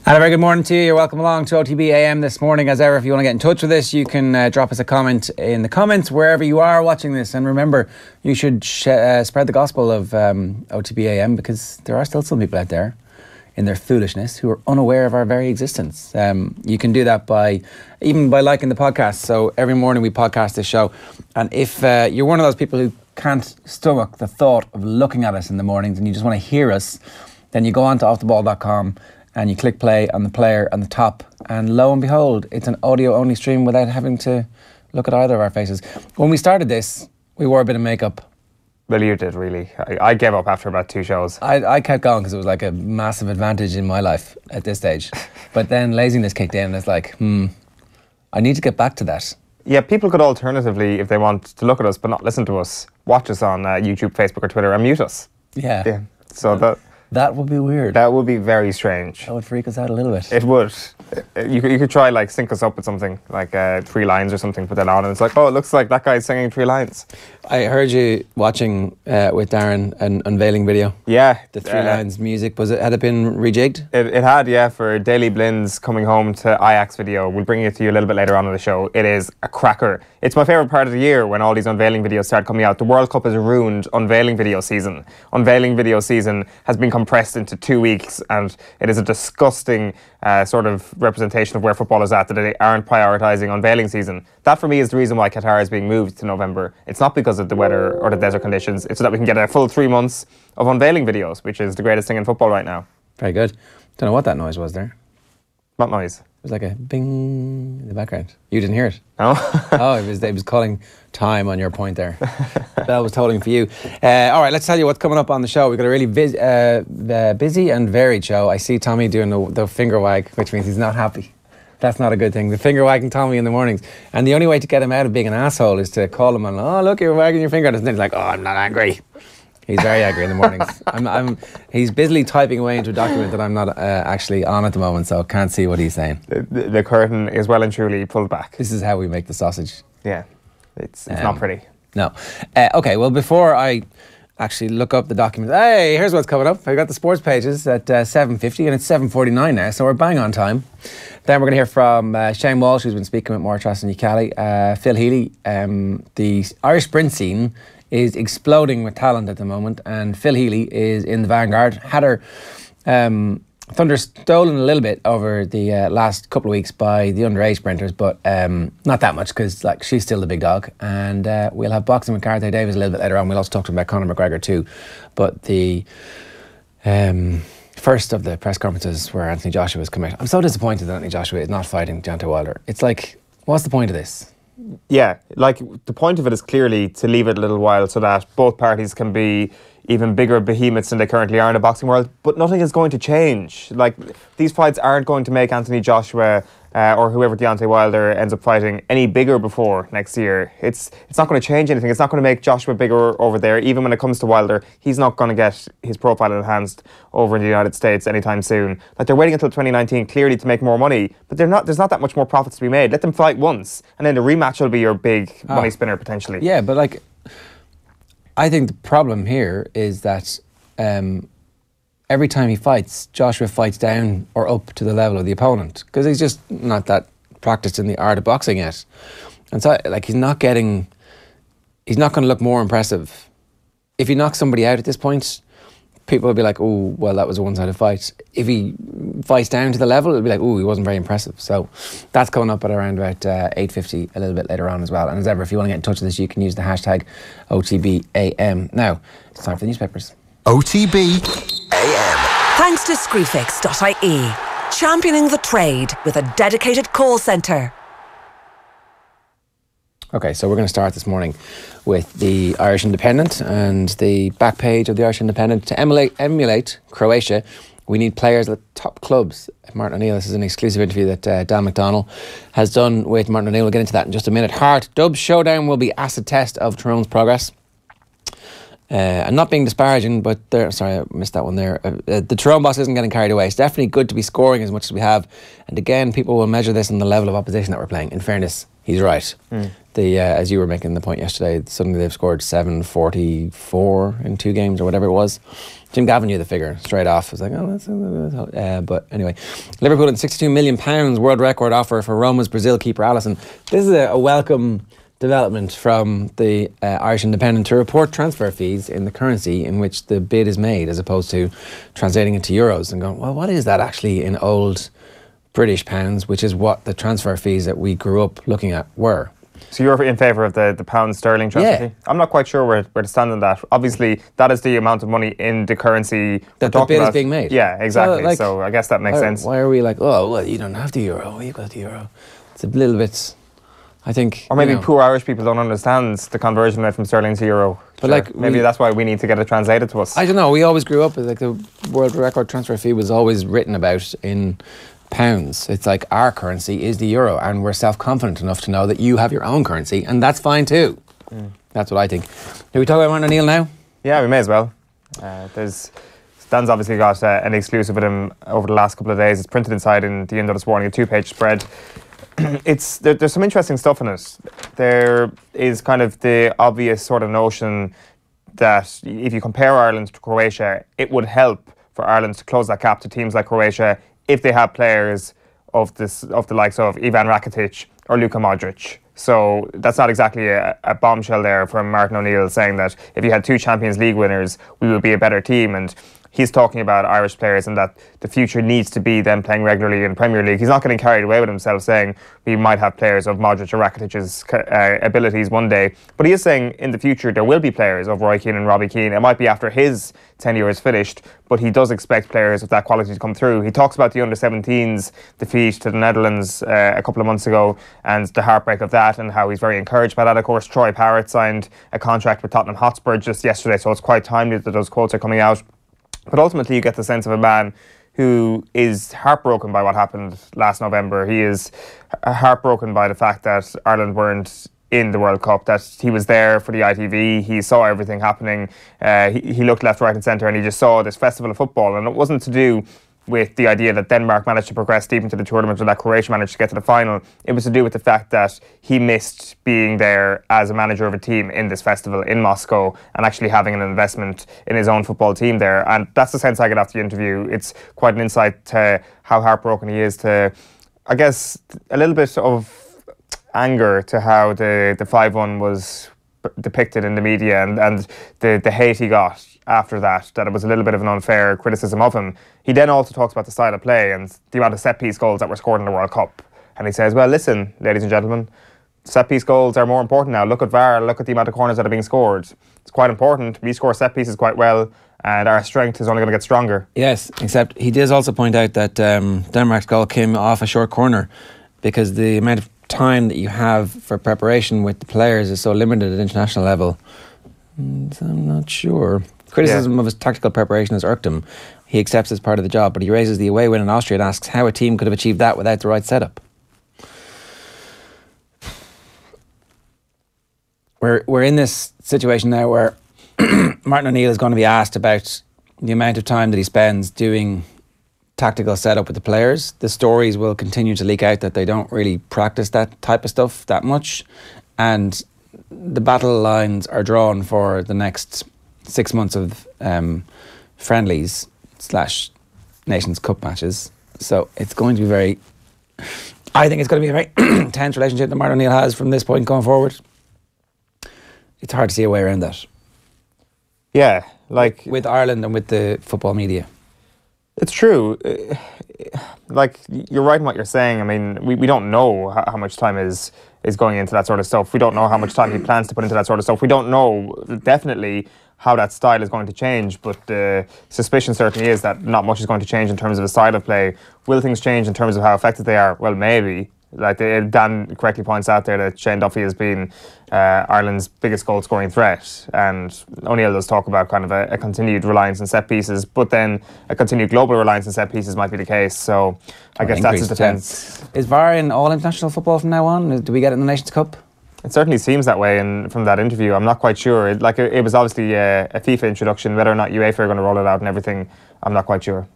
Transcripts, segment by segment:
And a very good morning to you. You're welcome along to OTB AM this morning. As ever, if you want to get in touch with us, you can drop us a comment in the comments wherever you are watching this. And remember, you should spread the gospel of OTB AM, because there are still some people out there in their foolishness who are unaware of our very existence. You can do that by liking the podcast. So every morning we podcast this show. And if you're one of those people who can't stomach the thought of looking at us in the mornings and you just want to hear us, then you go on to offtheball.com and you click play on the player on the top, and lo and behold, it's an audio-only stream without having to look at either of our faces. When we started this, we wore a bit of makeup. Well, you did, really. I gave up after about 2 shows. I kept going because it was like a massive advantage in my life at this stage. But then laziness kicked in, and it's like, I need to get back to that. Yeah, people could alternatively, if they want to look at us but not listen to us, watch us on YouTube, Facebook or Twitter and mute us. Yeah. So that would be weird. That would be very strange. That would freak us out a little bit. It would. You could try, like, sync us up with something, like 3 lines or something, put that on, and it's like, oh, it looks like that guy's singing 3 lines. I heard you watching with Darren an unveiling video. Yeah. The 3 lines music, had it been rejigged? It had, yeah, for Daily Blin's Coming Home to Ajax video. We'll bring it to you a little bit later on in the show. It is a cracker. It's my favourite part of the year when all these unveiling videos start coming out. The World Cup has ruined unveiling video season. Unveiling video season has been compressed into 2 weeks, and it is a disgusting sort of representation of where football is at, that they aren't prioritising unveiling season. That for me is the reason why Qatar is being moved to November. It's not because of the weather or the desert conditions, it's so that we can get a full 3 months of unveiling videos, which is the greatest thing in football right now. Very good. Don't know what that noise was there. What noise? It was like a bing in the background. You didn't hear it? No. Oh, it was calling time on your point there. Bell was tolling for you. All right, let's tell you what's coming up on the show. We've got a really busy and varied show. I see Tommy doing the finger wag, which means he's not happy. That's not a good thing. The finger wagging Tommy in the mornings. And the only way to get him out of being an asshole is to call him on, oh, look, you're wagging your finger. And then he's like, oh, I'm not angry. He's very angry in the mornings. He's busily typing away into a document that I'm not actually on at the moment, so can't see what he's saying. The curtain is well and truly pulled back. This is how we make the sausage. Yeah, it's not pretty. No. Okay, well, before I actually look up the document, hey, here's what's coming up. I got the sports pages at 7:50, and it's 7:49 now, so we're bang on time. Then we're going to hear from Shane Walsh, who's been speaking with More Trust and Ucali. Phil Healy, the Irish sprint scene is exploding with talent at the moment, and Phil Healy is in the vanguard. Had her thunder stolen a little bit over the last couple of weeks by the underage sprinters, but not that much, because she's still the big dog. And we'll have boxing with Gareth A Davies a little bit later on. We'll also talk to him about Conor McGregor too. But the first of the press conferences where Anthony Joshua has come out, I'm so disappointed that Anthony Joshua is not fighting Deontay Wilder. It's like, what's the point of this? Yeah, the point of it is clearly to leave it a little while so that both parties can be even bigger behemoths than they currently are in the boxing world. But nothing is going to change. These fights aren't going to make Anthony Joshua or whoever Deontay Wilder ends up fighting any bigger before next year. It's not going to change anything. It's not going to make Joshua bigger over there. Even when it comes to Wilder, he's not going to get his profile enhanced over in the United States anytime soon. They're waiting until 2019 clearly to make more money, but there's not that much more profits to be made. Let them fight once, and then the rematch will be your big money spinner potentially. Yeah, but I think the problem here is that every time he fights, Joshua fights down or up to the level of the opponent, because he's just not that practiced in the art of boxing yet. And so, he's not going to look more impressive. If he knocks somebody out at this point, people will be like, oh, well, that was a one-sided fight. If he fights down to the level, it'll be like, oh, he wasn't very impressive. So that's coming up at around about 8:50 a little bit later on as well. And as ever, if you want to get in touch with us, you can use the hashtag OTBAM. Now, it's time for the newspapers. OTB AM. Thanks to Screwfix.ie, championing the trade with a dedicated call centre. Okay, so we're going to start this morning with the Irish Independent and the back page of the Irish Independent. To emulate Croatia, we need players at top clubs. Martin O'Neill, this is an exclusive interview that Dan McDonnell has done with Martin O'Neill. We'll get into that in just a minute. Hart, Dubs showdown will be acid test of Tyrone's progress. I'm not being disparaging, but sorry, I missed that one there. The Tyrone boss isn't getting carried away. It's definitely good to be scoring as much as we have. And again, people will measure this on the level of opposition that we're playing. In fairness, he's right. As you were making the point yesterday, suddenly they've scored 744 in 2 games or whatever it was. Jim Gavin knew the figure straight off. I was like, oh, that's but anyway. Liverpool and £62 million world record offer for Roma's Brazil keeper Alisson. This is a welcome development from the Irish Independent to report transfer fees in the currency in which the bid is made, as opposed to translating it to euros and going, well, what is that actually in old British pounds, which is what the transfer fees that we grew up looking at were. So you're in favour of the pound sterling transfer fee? I'm not quite sure where to stand on that. Obviously, that is the amount of money in the currency that the bid is being made. Yeah, exactly. So I guess that makes sense. Why are we like, oh, well, you don't have the euro, you've got the euro. It's a little bit, I think. Or maybe poor Irish people don't understand the conversion rate from sterling to euro. But like, maybe that's why we need to get it translated to us. I don't know. We always grew up with like the world record transfer fee was always written about in pounds. It's like our currency is the euro, and we're self-confident enough to know that you have your own currency, and that's fine too. That's what I think. Do we talk about Martin O'Neill now? Yeah, we may as well. Stan's obviously got an exclusive with him over the last couple of days. It's printed inside in the Indo this morning, a 2-page spread. There's some interesting stuff in it. There is kind of the obvious sort of notion that if you compare Ireland to Croatia, it would help for Ireland to close that gap to teams like Croatia if they have players of the likes of Ivan Rakitic or Luka Modric. So that's not exactly a bombshell there from Martin O'Neill saying that if you had 2 Champions League winners, we would be a better team. And he's talking about Irish players and that the future needs to be them playing regularly in Premier League. He's not getting carried away with himself saying we might have players of Modric or Rakitic's abilities one day. But he is saying in the future there will be players of Roy Keane and Robbie Keane. It might be after his tenure is finished, but he does expect players of that quality to come through. He talks about the under-17s defeat to the Netherlands a couple of months ago and the heartbreak of that and how he's very encouraged by that. Of course, Troy Parrott signed a contract with Tottenham Hotspur just yesterday, so it's quite timely that those quotes are coming out. But ultimately, you get the sense of a man who is heartbroken by what happened last November. He is heartbroken by the fact that Ireland weren't in the World Cup, that he was there for the ITV, he saw everything happening, he looked left, right and centre and he just saw this festival of football. And it wasn't to do with the idea that Denmark managed to progress deep into the tournament or that Croatia managed to get to the final. It was to do with the fact that he missed being there as a manager of a team in this festival in Moscow and actually having an investment in his own football team there. And that's the sense I get after the interview. It's quite an insight to how heartbroken he is, to, I guess, a little bit of anger to how the 5-1 was depicted in the media and the hate he got after that it was a little bit of an unfair criticism of him. He then also talks about the style of play and the amount of set-piece goals that were scored in the World Cup. And he says, well, listen, ladies and gentlemen, set-piece goals are more important now. Look at VAR, look at the amount of corners that are being scored. It's quite important. We score set-pieces quite well, and our strength is only going to get stronger. Yes, except he does also point out that Denmark's goal came off a short corner because the amount of time that you have for preparation with the players is so limited at international level. So I'm not sure. Criticism of his tactical preparation has irked him. He accepts as part of the job, but he raises the away win in Austria and asks how a team could have achieved that without the right setup. We're in this situation now where Martin O'Neill is going to be asked about the amount of time that he spends doing tactical setup with the players. The stories will continue to leak out that they don't really practice that type of stuff that much, and the battle lines are drawn for the next 6 months of friendlies / Nations Cup matches. So it's going to be I think it's going to be a very tense relationship that Martin O'Neill has from this point going forward. It's hard to see a way around that. Yeah, like with Ireland and with the football media. It's true. Like, you're right in what you're saying. I mean, we don't know how much time is going into that sort of stuff. We don't know how much time he plans to put into that sort of stuff. We don't know definitely how that style is going to change, but the suspicion certainly is that not much is going to change in terms of the style of play. Will things change in terms of how effective they are? Well, maybe. Like Dan correctly points out there that Shane Duffy has been Ireland's biggest goal-scoring threat, and O'Neill does talk about kind of a continued reliance on set pieces, but then a continued global reliance on set pieces might be the case. So I guess that's his defence. Is VAR in all international football from now on? Do we get it in the Nations Cup? It certainly seems that way, and from that interview, I'm not quite sure. It was obviously a FIFA introduction. Whether or not UEFA are going to roll it out and everything, I'm not quite sure.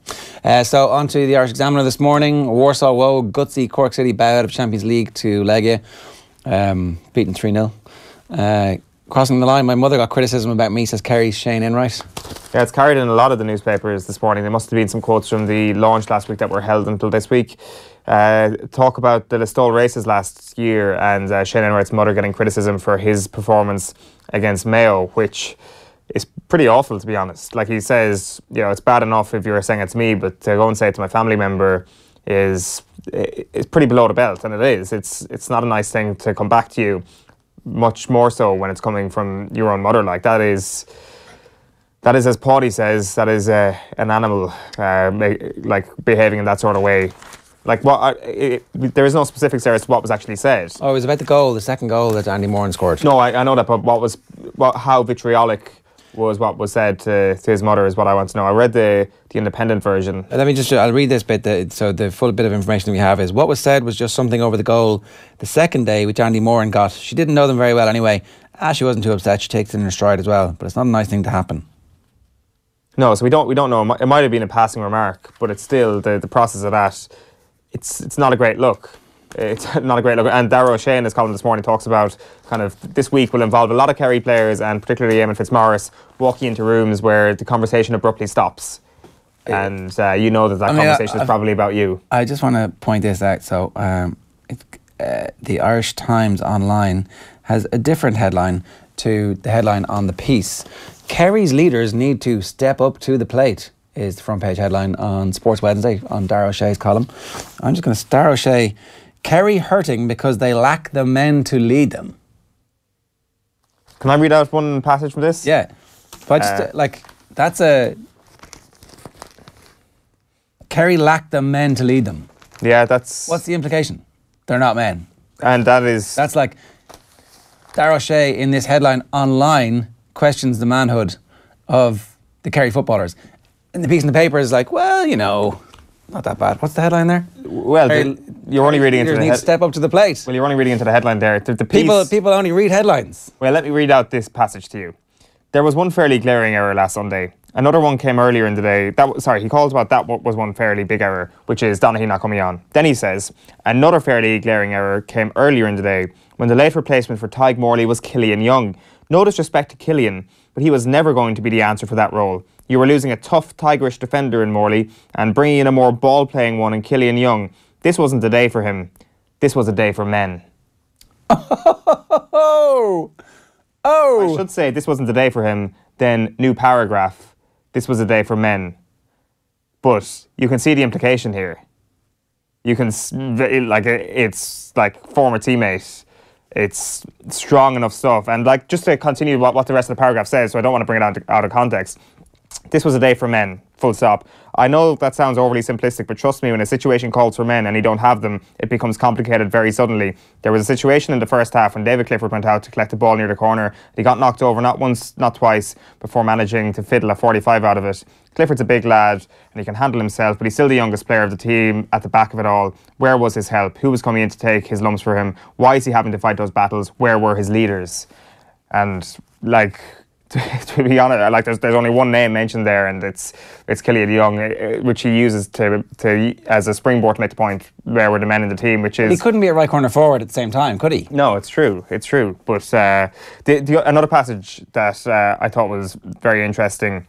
So on to the Irish Examiner this morning. Warsaw woe, gutsy Cork City bow out of Champions League to Legia, beaten 3-0. Crossing the line, my mother got criticism about me, says Kerry's Shane Enright. Yeah, it's carried in a lot of the newspapers this morning. There must have been some quotes from the launch last week that were held until this week. Talk about the Listowel races last year and Shane Enright's mother getting criticism for his performance against Mayo, which is pretty awful, to be honest. Like he says, it's bad enough if you're saying it to me, but to go and say it to my family member is pretty below the belt, and it is. It's not a nice thing to come back to you. Much more so when it's coming from your own mother. Like that is, as Paddy says, that is an animal, behaving in that sort of way. Like there is no specifics there as to what was actually said. Oh, it was about the second goal that Andy Moran scored. No, I know that, but how vitriolic was what was said to his mother is what I want to know. I read the independent version. I'll read this bit. So the full bit of information we have is what was said was just something over the goal the second day, which Andy Moran got. She didn't know them very well anyway. She wasn't too upset. She takes it in her stride as well. But it's not a nice thing to happen. No, so we don't know. It might have been a passing remark, but it's still the process of that. It's not a great look. It's not a great look. And Darragh O'Shea in his column this morning talks about kind of this week will involve a lot of Kerry players and particularly Eamon Fitzmaurice walking into rooms where the conversation abruptly stops. And conversation is probably about you. I just want to point this out. So the Irish Times Online has a different headline to the headline on the piece. Kerry's leaders need to step up to the plate is the front page headline on Sports Wednesday on Darragh O'Shea's column. I'm just going to Darragh O'Shea. Kerry hurting because they lack the men to lead them. Can I read out one passage from this? Yeah. But that's a... Kerry lack the men to lead them. Yeah, that's... What's the implication? They're not men. And that is... That's like... Darragh O'Shea in this headline online questions the manhood of the Kerry footballers. And the piece in the paper is like, well, not that bad. What's the headline there? Well, you're only reading into the need to step up to the plate. Well, you're only reading into the headline there. The piece, people only read headlines. Well, let me read out this passage to you. There was one fairly glaring error last Sunday. Another one came earlier in the day. He calls about that was one fairly big error, which is Donaghy not coming on. Then he says, another fairly glaring error came earlier in the day when the late replacement for Tadhg Morley was Cillian Young. No disrespect to Cillian, but he was never going to be the answer for that role. You were losing a tough, tigerish defender in Morley and bringing in a more ball-playing one in Cillian Young. This wasn't a day for him. This was a day for men. Oh! I should say this wasn't a day for him, then new paragraph. This was a day for men. But you can see the implication here. You can, it's like former teammate. It's strong enough stuff. And just to continue what the rest of the paragraph says, so I don't want to bring it out of context. This was a day for men, full stop. I know that sounds overly simplistic, but trust me, when a situation calls for men and you don't have them, it becomes complicated very suddenly. There was a situation in the first half when David Clifford went out to collect the ball near the corner. He got knocked over not once, not twice, before managing to fiddle a 45 out of it. Clifford's a big lad and he can handle himself, but he's still the youngest player of the team at the back of it all. Where was his help? Who was coming in to take his lumps for him? Why is he having to fight those battles? Where were his leaders? And to be honest, there's only one name mentioned there, and it's Cillian Young, which he uses to as a springboard to make the point. Where were the men in the team? Which is he couldn't be a right corner forward at the same time, could he? No, it's true. But another passage that I thought was very interesting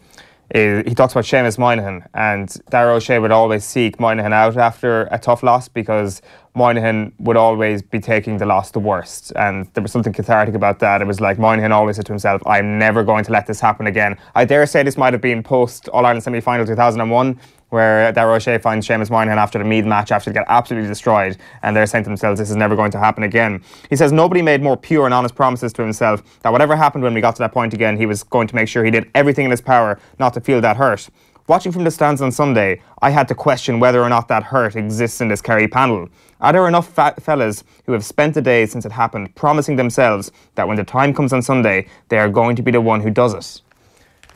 is he talks about Seamus Moynihan, and Darragh O'Shea would always seek Moynihan out after a tough loss because Moynihan would always be taking the loss the worst, and there was something cathartic about that. It was like Moynihan always said to himself, I'm never going to let this happen again. I dare say this might have been post All-Ireland semi-final 2001, where Darragh O'Shea finds Seamus Moynihan after the Meath match after they get absolutely destroyed, and they're saying to themselves, this is never going to happen again. He says nobody made more pure and honest promises to himself that whatever happened when we got to that point again, he was going to make sure he did everything in his power not to feel that hurt. Watching from the stands on Sunday, I had to question whether or not that hurt exists in this Kerry panel. Are there enough fellas who have spent the day since it happened promising themselves that when the time comes on Sunday, they are going to be the one who does it?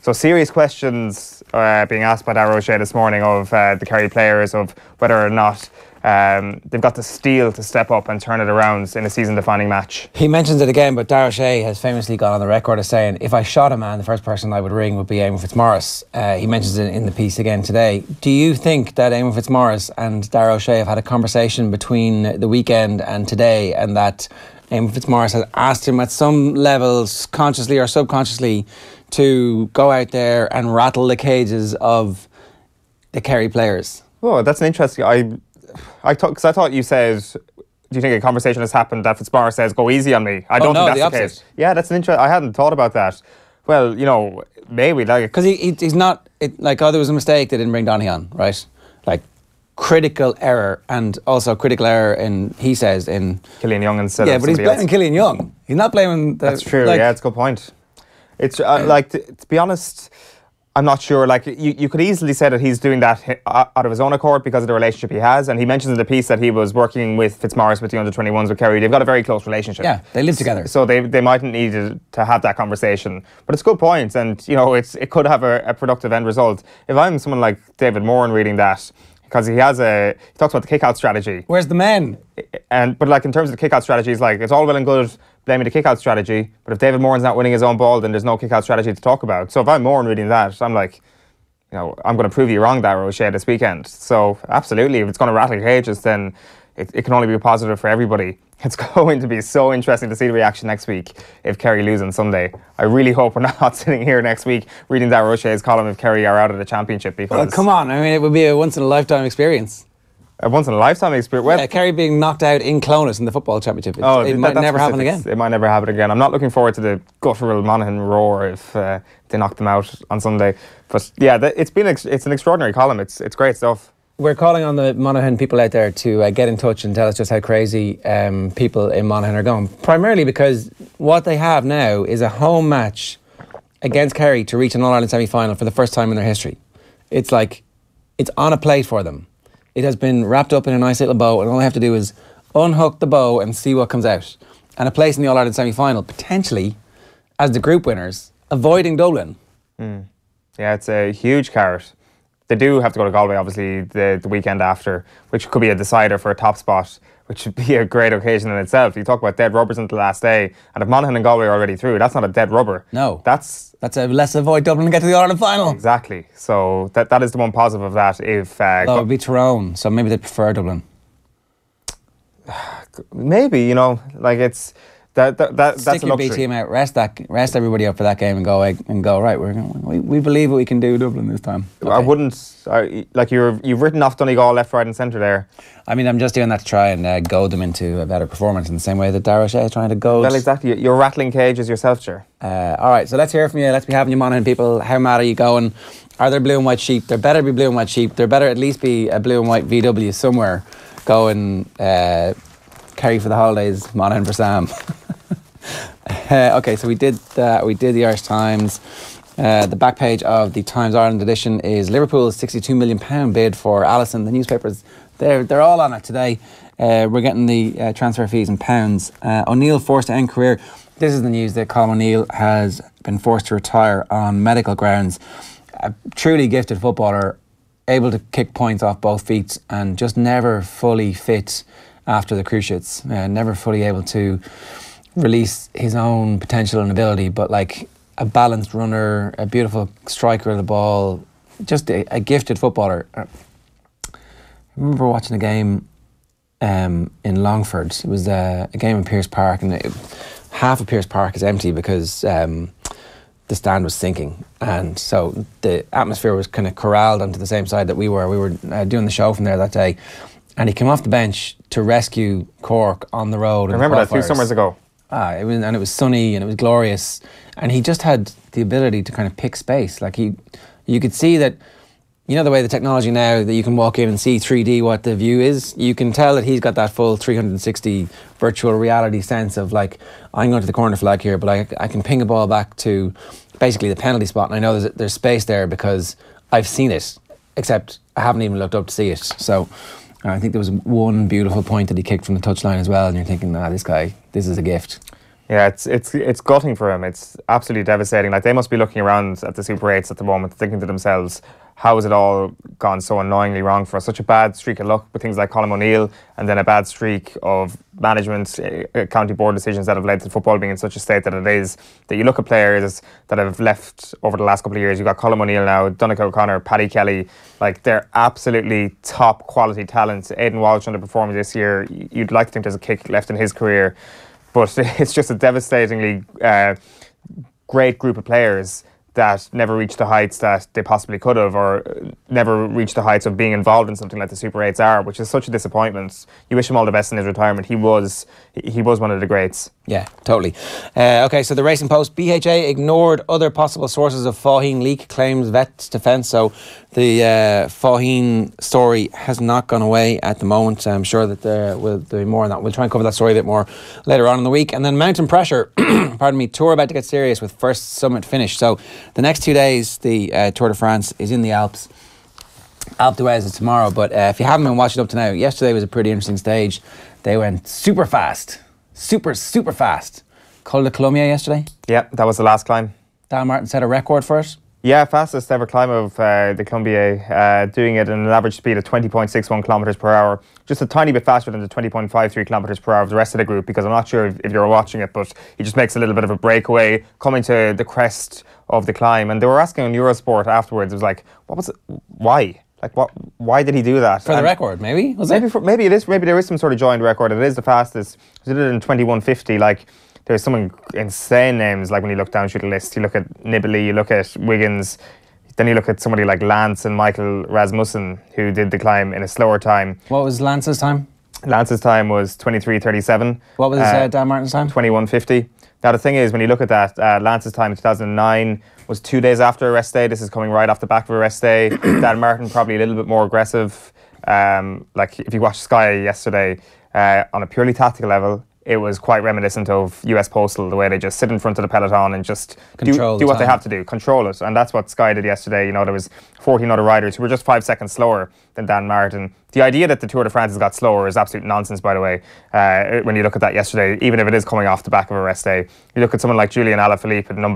So serious questions being asked by Darragh O'Shea this morning of the Kerry players, of whether or not they've got the steel to step up and turn it around in a season-defining match. He mentions it again, but Darragh O'Shea has famously gone on the record as saying, if I shot a man, the first person I would ring would be Eamon Fitzmaurice. He mentions it in the piece again today. Do you think that Eamon Fitzmaurice and Darragh O'Shea have had a conversation between the weekend and today, and that Eamon Fitzmaurice has asked him at some levels, consciously or subconsciously, to go out there and rattle the cages of the Kerry players? Oh, that's an interesting... Because I thought you said, do you think a conversation has happened that Fitzmaurice says, go easy on me? I don't think that's the case. Yeah, that's an interesting... I hadn't thought about that. Well, you know, maybe. Because he's not... there was a mistake, they didn't bring Donny on, right? Like, critical error, and also critical error in, he says, in... Killian Young instead of Yeah, but he's blaming Killian Young. He's not blaming... That's true, it's a good point. It's, to be honest... I'm not sure. Like, you could easily say that he's doing that out of his own accord because of the relationship he has. And he mentions in the piece that he was working with Fitzmaurice with the under-21s with Kerry. They've got a very close relationship. Yeah, they live together. So they mightn't need to have that conversation. But it's a good point. And, you know, it could have a productive end result. If I'm someone like David Moran reading that, because he talks about the kick-out strategy. Where's the men? But like in terms of the kick-out strategy, it's like, it's all well and good blaming the kick-out strategy, but if David Moran's not winning his own ball, then there's no kick-out strategy to talk about. So if I'm Moran reading that, I'm like, you know, I'm going to prove you wrong, Darragh O'Shea, this weekend. So absolutely, if it's going to rattle cages, then it can only be positive for everybody. It's going to be so interesting to see the reaction next week if Kerry lose on Sunday. I really hope we're not sitting here next week reading Darragh O'Shea's column if Kerry are out of the championship. Because well, come on, I mean, it would be a once-in-a-lifetime experience. A once-in-a-lifetime experience? Well, Kerry being knocked out in Clonus in the football championship. It might never happen again. It might never happen again. I'm not looking forward to the guttural Monaghan roar if they knock them out on Sunday. But yeah, it's an extraordinary column. It's great stuff. We're calling on the Monaghan people out there to get in touch and tell us just how crazy people in Monaghan are going. Primarily because what they have now is a home match against Kerry to reach an All-Ireland semi-final for the first time in their history. It's like, it's on a plate for them. It has been wrapped up in a nice little bow, and all they have to do is unhook the bow and see what comes out. And a place in the All-Ireland semi-final, potentially, as the group winners, avoiding Dublin. Yeah, it's a huge carrot. They do have to go to Galway, obviously, the weekend after, which could be a decider for a top spot, which would be a great occasion in itself. You talk about dead rubbers until the last day, and if Monaghan and Galway are already through, that's not a dead rubber. No. That's a let's avoid Dublin and get to the All-Ireland final. Exactly. So that is the one positive of that. If it would be Tyrone, so maybe they prefer Dublin. Maybe, you know, like it's... That's Stick your B team out, rest everybody up for that game and go right. We believe what we can do Dublin this time. Okay. I wouldn't like you've written off Donegal left, right, and centre there. I mean, I'm just doing that to try and goad them into a better performance in the same way that Darragh O'Shea is trying to goad. Well, exactly. You're rattling cages yourself, Ger. All right, so let's hear from you. Let's be having you Monaghan people. How mad are you going? Are there blue and white sheep? There better be blue and white sheep. There better at least be a blue and white VW somewhere going. Kerry for the holidays, Monaghan for Sam. Okay, so we did the Irish Times. The back page of the Times Ireland edition is Liverpool's £62 million bid for Alisson. The newspapers, they're all on it today. We're getting the transfer fees in pounds. O'Neill forced to end career. This is the news that Colm O'Neill has been forced to retire on medical grounds. A truly gifted footballer, able to kick points off both feet and just never fully fit after the Cruciates. Never fully able to release his own potential and ability, but like a balanced runner, a beautiful striker of the ball, just a gifted footballer. I remember watching a game in Longford. It was a game in Pearse Park, and half of Pearse Park is empty because the stand was sinking, and so the atmosphere was kind of corralled onto the same side that we were. We were doing the show from there that day, and he came off the bench to rescue Cork on the road. I remember that a few summers ago. It was sunny and it was glorious, and he just had the ability to kind of pick space. Like you could see that, you know, the way the technology now that you can walk in and see 3D what the view is. You can tell that he's got that full 360 virtual reality sense of like, I'm going to the corner flag here, but I can ping a ball back to basically the penalty spot, and I know there's space there because I've seen it, except I haven't even looked up to see it. So I think there was one beautiful point that he kicked from the touchline as well, and you're thinking, this guy, this is a gift. Yeah, it's gutting for him. It's absolutely devastating. Like, they must be looking around at the Super 8s at the moment, thinking to themselves, how has it all gone so annoyingly wrong for us? Such a bad streak of luck with things like Colm O'Neill, and then a bad streak of management, county board decisions that have led to football being in such a state that it is. That you look at players that have left over the last couple of years. You've got Colm O'Neill now, Donnacha O'Connor, Paddy Kelly. Like, they're absolutely top quality talents. Aidan Walsh underperformed this year. You'd like to think there's a kick left in his career, but it's just a devastatingly great group of players that never reached the heights that they possibly could have, or never reached the heights of being involved in something like the Super 8s are, which is such a disappointment. You wish him all the best in his retirement. He was one of the greats. Yeah, totally. Okay, so the Racing Post, BHA ignored other possible sources of Faugheen leak, claims Vet's defence. So the Faugheen story has not gone away at the moment. I'm sure that there will be more on that. We'll try and cover that story a bit more later on in the week. And then Mountain Pressure, pardon me, tour about to get serious with first summit finished. So the next 2 days, the Tour de France is in the Alps. Alpe d'Huez is tomorrow, but if you haven't been watching up to now, yesterday was a pretty interesting stage. They went super fast. Super fast. Col de Colomiers yesterday. Yeah, that was the last climb. Dan Martin set a record for it. Yeah, fastest ever climb of the Colombier, doing it at an average speed of 20.61 kilometres per hour. Just a tiny bit faster than the 20.53 kilometres per hour of the rest of the group, because I'm not sure if you're watching it, but he just makes a little bit of a breakaway coming to the crest of the climb. And they were asking on Eurosport afterwards, it was like, what was it? Why? Like, what? Why did he do that? For the record, maybe? Maybe it is. Maybe there is some sort of joint record. It is the fastest. He did it in 21.50. Like, there's some insane names. Like, when you look down through the list, you look at Nibali, you look at Wiggins, then you look at somebody like Lance and Michael Rasmussen, who did the climb in a slower time. What was Lance's time? Lance's time was 23.37. What was Dan Martin's time? 21.50. Now, the thing is, when you look at that, Lance's time in 2009 was 2 days after arrest day. This is coming right off the back of arrest day. Dan Martin probably a little bit more aggressive. Like, if you watched Sky yesterday, on a purely tactical level, it was quite reminiscent of US Postal, the way they just sit in front of the peloton and just do what they have to do, control it. And that's what Sky did yesterday. You know, there was 14 other riders who were just 5 seconds slower than Dan Martin. The idea that the Tour de France has got slower is absolute nonsense, by the way. When you look at that yesterday, even if it is coming off the back of a rest day, you look at someone like Julian Alaphilippe with an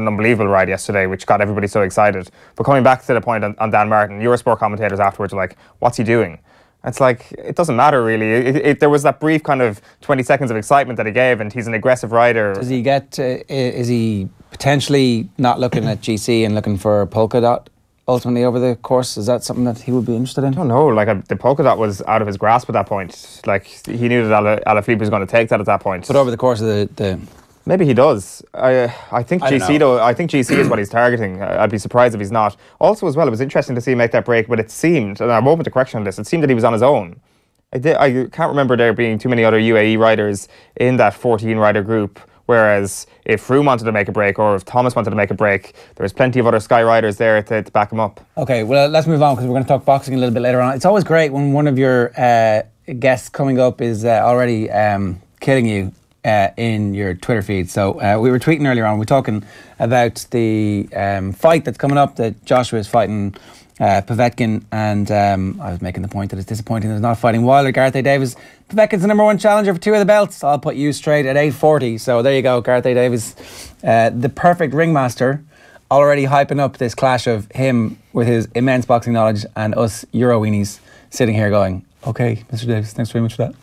unbelievable ride yesterday, which got everybody so excited. But coming back to the point on Dan Martin, Eurosport commentators afterwards were like, what's he doing? It's like, it doesn't matter really. There was that brief kind of 20 seconds of excitement that he gave, and he's an aggressive rider. Does he get, is he potentially not looking at GC and looking for polka dot ultimately over the course? Is that something that he would be interested in? I don't know. Like, the polka dot was out of his grasp at that point. Like, he knew that Alaphilippe was going to take that at that point. But over the course of the maybe he does. I think GC though. I think GC is what he's targeting. I'd be surprised if he's not. Also, as well, it was interesting to see him make that break, but it seemed, and I'm open to correction on this, it seemed that he was on his own. I can't remember there being too many other UAE riders in that 14-rider group. Whereas if Froome wanted to make a break, or if Thomas wanted to make a break, there was plenty of other Sky riders there to back him up. Okay, well, let's move on, because we're going to talk boxing a little bit later on. It's always great when one of your guests coming up is already killing you in your Twitter feed. So we were tweeting earlier on, we were talking about the fight that's coming up, that Joshua is fighting Povetkin, and I was making the point that it's disappointing that he's not fighting Wilder. Gareth A. Davies, Povetkin's the #1 challenger for 2 of the belts. I'll put you straight at 8:40. So there you go, Gareth A. Davies, the perfect ringmaster, already hyping up this clash of him with his immense boxing knowledge and us Euro weenies sitting here going, okay, Mr. Davies, thanks very much for that.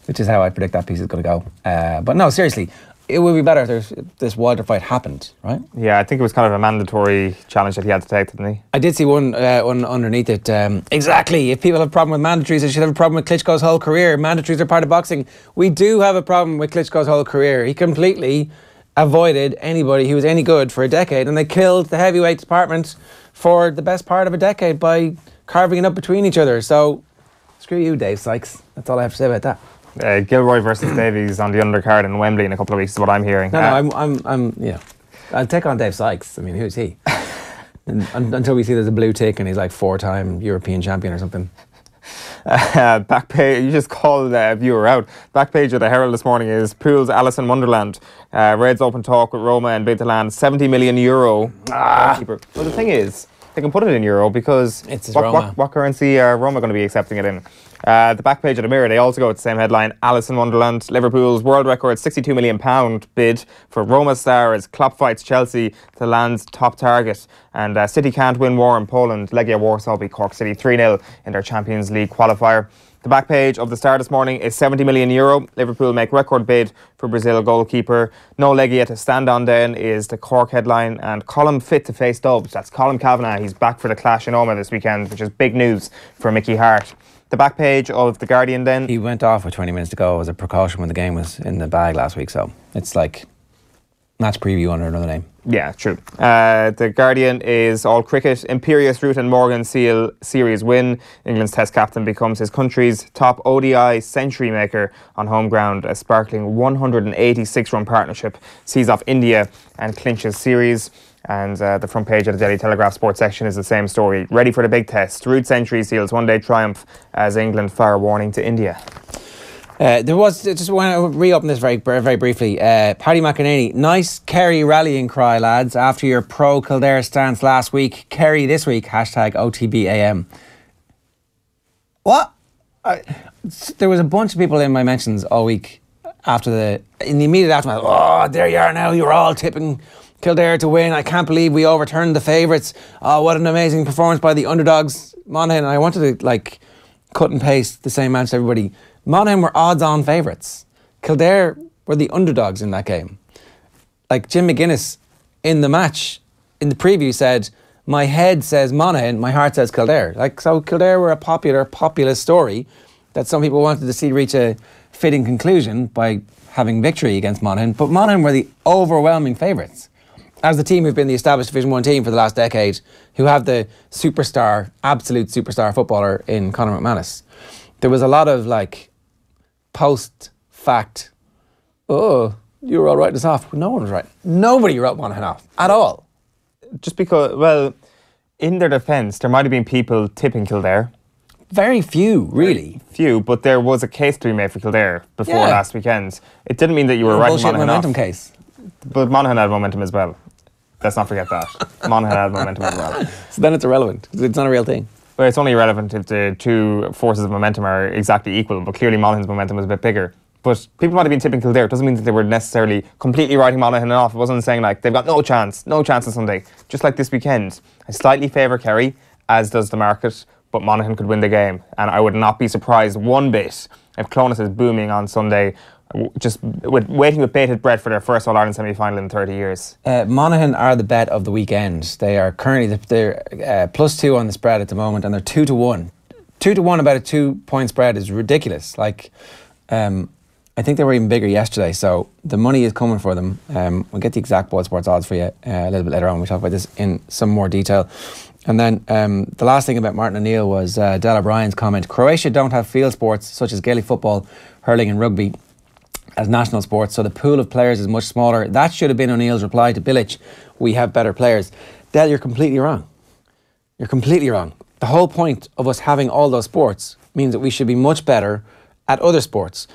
Which is how I predict that piece is going to go. But no, seriously, it would be better if this Wilder fight happened, right? Yeah, I think it was kind of a mandatory challenge that he had to take, didn't he? I did see one underneath it. Exactly. If people have a problem with mandatories, they should have a problem with Klitschko's whole career. Mandatories are part of boxing. We do have a problem with Klitschko's whole career. He completely avoided anybody who was any good for a decade, and they killed the heavyweight department for the best part of a decade by carving it up between each other. So, screw you, Dave Sykes. That's all I have to say about that. Gilroy versus Davies on the undercard in Wembley in a couple of weeks is what I'm hearing. No, I'm yeah. I'll take on Dave Sykes. I mean, who's he? Until we see there's a blue tick and he's like 4-time European champion or something. Back page, you just called a viewer out. Back page of the Herald this morning is Pool's Alice in Wonderland. Reds open talk with Roma and Midtjylland. €70 million. Well, the thing is, they can put it in euro because it's what currency are Roma going to be accepting it in? The back page of the Mirror, they also go with the same headline, Alice in Wonderland. Liverpool's world record £62 million bid for Roma star as Klopp fights Chelsea to land's top target. And City can't win war in Poland. Legia Warsaw beat Cork City 3-0 in their Champions League qualifier. The back page of the Star this morning is €70 million. Liverpool make record bid for Brazil goalkeeper. No Legia to stand on then is the Cork headline. And Colm fit to face Dubs. That's Colm Kavanagh. He's back for the clash in Omagh this weekend, which is big news for Mickey Hart. The back page of The Guardian then. He went off with 20 minutes to go as a precaution when the game was in the bag last week. So it's like match preview under another name. Yeah, true. The Guardian is all cricket. Imperious Root and Morgan seal series win. England's Test captain becomes his country's top ODI century maker on home ground. A sparkling 186-run partnership sees off India and clinches series. And the front page of the Daily Telegraph sports section is the same story. Ready for the big test. Root century seals one-day triumph as England fire warning to India. There was, just want to reopen this very briefly. Paddy McEnany, nice Kerry rallying cry, lads. After your pro Kildare stance last week, Kerry this week, hashtag OTB AM. What? There was a bunch of people in my mentions all week in the immediate aftermath. Oh, there you are now, you're all tipping Kildare to win. I can't believe we overturned the favourites. Oh, what an amazing performance by the underdogs. Monaghan, I wanted to cut and paste the same match to everybody. Monaghan were odds-on favourites. Kildare were the underdogs in that game. Jim McGuinness in the match, in the preview said, my head says Monaghan, my heart says Kildare. So Kildare were a populist story that some people wanted to see reach a fitting conclusion by having victory against Monaghan. But Monaghan were the overwhelming favourites. As the team who've been the established Division 1 team for the last decade, who have the absolute superstar footballer in Conor McManus. There was a lot of post-fact, oh, you were all writing us off. No one was right. Nobody wrote Monaghan off at all. Just because, well, in their defence, there might have been people tipping Kildare. Very few, really. Few, but there was a case to be made for Kildare before last weekend. It didn't mean that you were writing Monaghan momentum off. Case. But Monaghan had momentum as well. Let's not forget that. Monaghan had momentum as well. So then it's irrelevant. It's not a real thing. Well, it's only irrelevant if the two forces of momentum are exactly equal, but clearly Monaghan's momentum was a bit bigger. But people might have been tipping Kildare. It doesn't mean that they were necessarily completely writing Monaghan off. It wasn't saying they've got no chance on Sunday. Just like this weekend. I slightly favour Kerry, as does the market, but Monaghan could win the game. And I would not be surprised one bit if Clonus is booming on Sunday, just waiting with bated breath for their first All-Ireland semi-final in 30 years. Monaghan are the bet of the weekend. They are currently +2 on the spread at the moment, and they're 2-1. 2-1 about a 2-point spread is ridiculous. I think they were even bigger yesterday, so the money is coming for them. We'll get the exact Boyd Sports odds for you a little bit later on. We'll talk about this in some more detail. And then the last thing about Martin O'Neill was Del O'Brien's comment. Croatia don't have field sports such as Gaelic football, hurling and rugby as national sports, so the pool of players is much smaller. That should have been O'Neill's reply to Bilic. We have better players. Del, you're completely wrong. You're completely wrong. The whole point of us having all those sports means that we should be much better at other sports.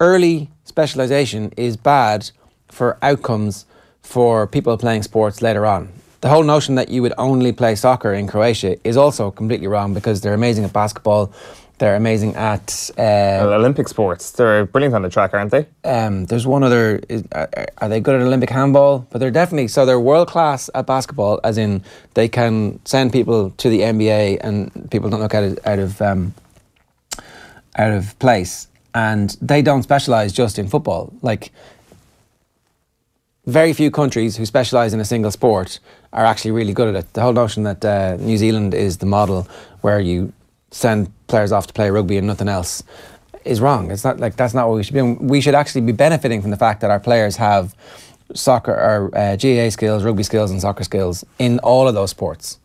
Early specialisation is bad for outcomes for people playing sports later on. The whole notion that you would only play soccer in Croatia is also completely wrong, because they're amazing at basketball. They're amazing at Olympic sports. They're brilliant on the track, aren't they? There's one other. Are they good at Olympic handball? But they're world class at basketball, as in they can send people to the NBA and people don't look at it out of place. And they don't specialise just in football. Very few countries who specialise in a single sport are actually really good at it. The whole notion that New Zealand is the model where you send players off to play rugby and nothing else is wrong. It's not that's not what we should be doing. We should actually be benefiting from the fact that our players have soccer or GAA skills, rugby skills and soccer skills in all of those sports.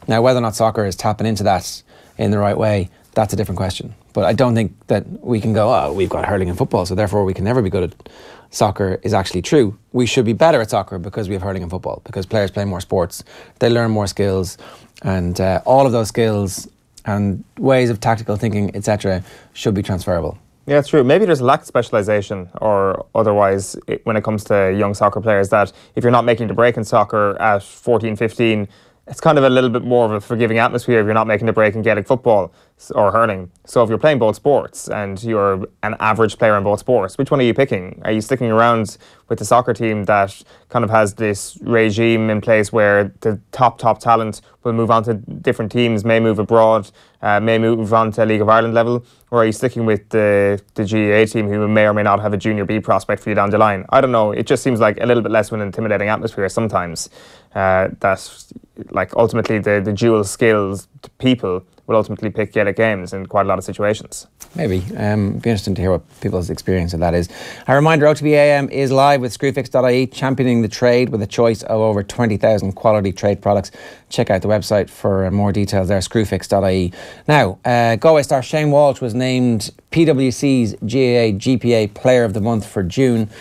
Now, whether or not soccer is tapping into that in the right way, that's a different question. But I don't think that we can go, oh, we've got hurling and football, so therefore we can never be good at soccer is actually true. We should be better at soccer because we have hurling and football, because players play more sports, they learn more skills, and all of those skills and ways of tactical thinking, etc., should be transferable. Yeah, it's true. Maybe there's a lack of specialisation or otherwise when it comes to young soccer players, that if you're not making the break in soccer at 14, 15, it's kind of a little bit more of a forgiving atmosphere if you're not making the break in Gaelic football or hurling. So if you're playing both sports and you're an average player in both sports, which one are you picking? Are you sticking around with the soccer team that kind of has this regime in place where the top talent will move on to different teams, may move abroad, may move on to League of Ireland level? Or are you sticking with the GAA team who may or may not have a junior B prospect for you down the line? I don't know. It just seems like a little bit less of an intimidating atmosphere sometimes. That like ultimately the dual skills people will ultimately pick Gaelic games in quite a lot of situations. Maybe. It'd be interesting to hear what people's experience of that is. A reminder, OTB AM is live with Screwfix.ie, championing the trade with a choice of over 20,000 quality trade products. Check out the website for more details there, Screwfix.ie. Now, Galway star Shane Walsh was named PwC's GAA GPA Player of the Month for June.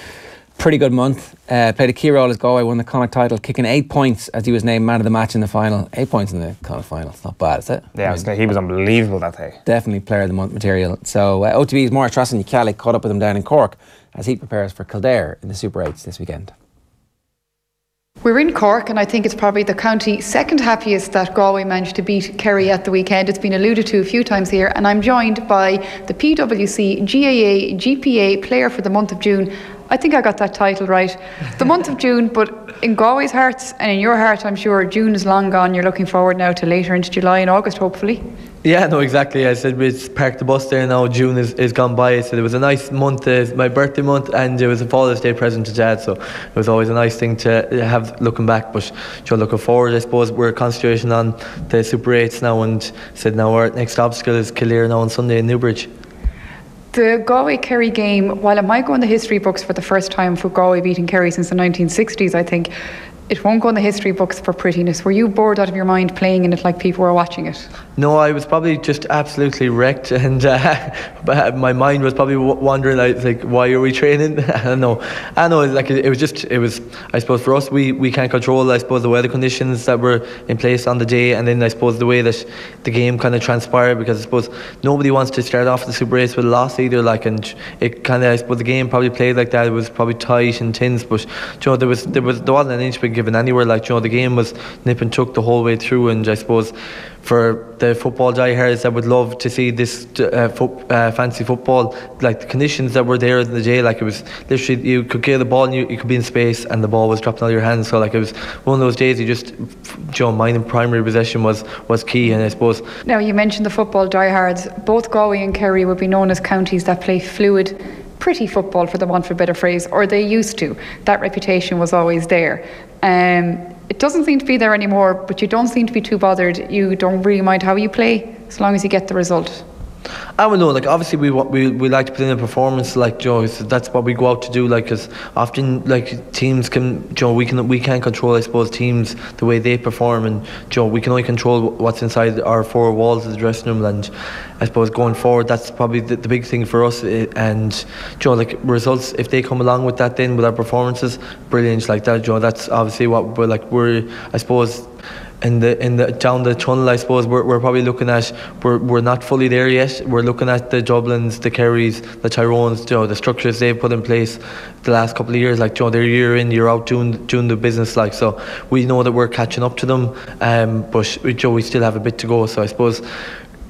Pretty good month. Played a key role as Galway won the Connacht title, kicking 8 points as he was named man of the match in the final. 8 points in the Connacht final. It's not bad, is it? Yeah, he was unbelievable that day. Definitely player of the month material. So OTB's Maura Trassan Yacali caught up with him down in Cork as he prepares for Kildare in the Super 8s this weekend. We're in Cork, and I think it's probably the county second happiest that Galway managed to beat Kerry at the weekend. It's been alluded to a few times here, and I'm joined by the PwC GAA GPA Player for the month of June. I think I got that title right. The month of June, but in Galway's hearts and in your heart, I'm sure June is long gone. You're looking forward now to later into July and August, hopefully. Yeah, no, exactly. I said we parked the bus there now. June is gone by. So it was a nice month, my birthday month, and it was a Father's Day present to Dad. So it was always a nice thing to have looking back. But looking forward, I suppose we're concentrating on the Super 8s now, and said now our next obstacle is Kildare now on Sunday in Newbridge. The Galway-Kerry game, while it might go in the history books for the first time for Galway beating Kerry since the 1960s, I think, it won't go in the history books for prettiness. Were you bored out of your mind playing in it like people were watching it? No, I was probably just absolutely wrecked, and my mind was probably wandering like, why are we training? I don't know. Like it was. I suppose for us, we can't control, I suppose, the weather conditions that were in place on the day, and then I suppose the way that the game kind of transpired, because I suppose nobody wants to start off the Super 8s with a loss either. Like, and it kind of, I suppose, the game probably played like that. It was probably tight and tense, but there wasn't an inch been given anywhere. Like, the game was nip and tuck the whole way through, and I suppose for the football diehards that would love to see this fancy football, like the conditions that were there in the day, like it was literally, you could get the ball and you could be in space and the ball was dropping out of your hands. So like it was one of those days you just, minding primary possession was key. And I suppose, now you mentioned the football diehards, both Galway and Kerry would be known as counties that play fluid, pretty football, for the want of a better phrase, or they used to. That reputation was always there. It doesn't seem to be there anymore, but you don't seem to be too bothered. You don't really mind how you play, as long as you get the result. I don't know, like obviously we like to put in a performance, like so that's what we go out to do, like, because often like teams can, we can't control, I suppose, teams the way they perform, and we can only control what's inside our four walls of the dressing room. And I suppose going forward, that's probably the big thing for us. And like results, if they come along with that, then with our performances, brilliant, like that. That's obviously what we're I suppose, in the down the tunnel, I suppose we're probably looking at, we're not fully there yet. We're looking at the Dublins, the Kerrys, the Tyrones, the structures they've put in place the last couple of years, like they're year in, year out doing the business, like, so we know that we're catching up to them, but we still have a bit to go. So I suppose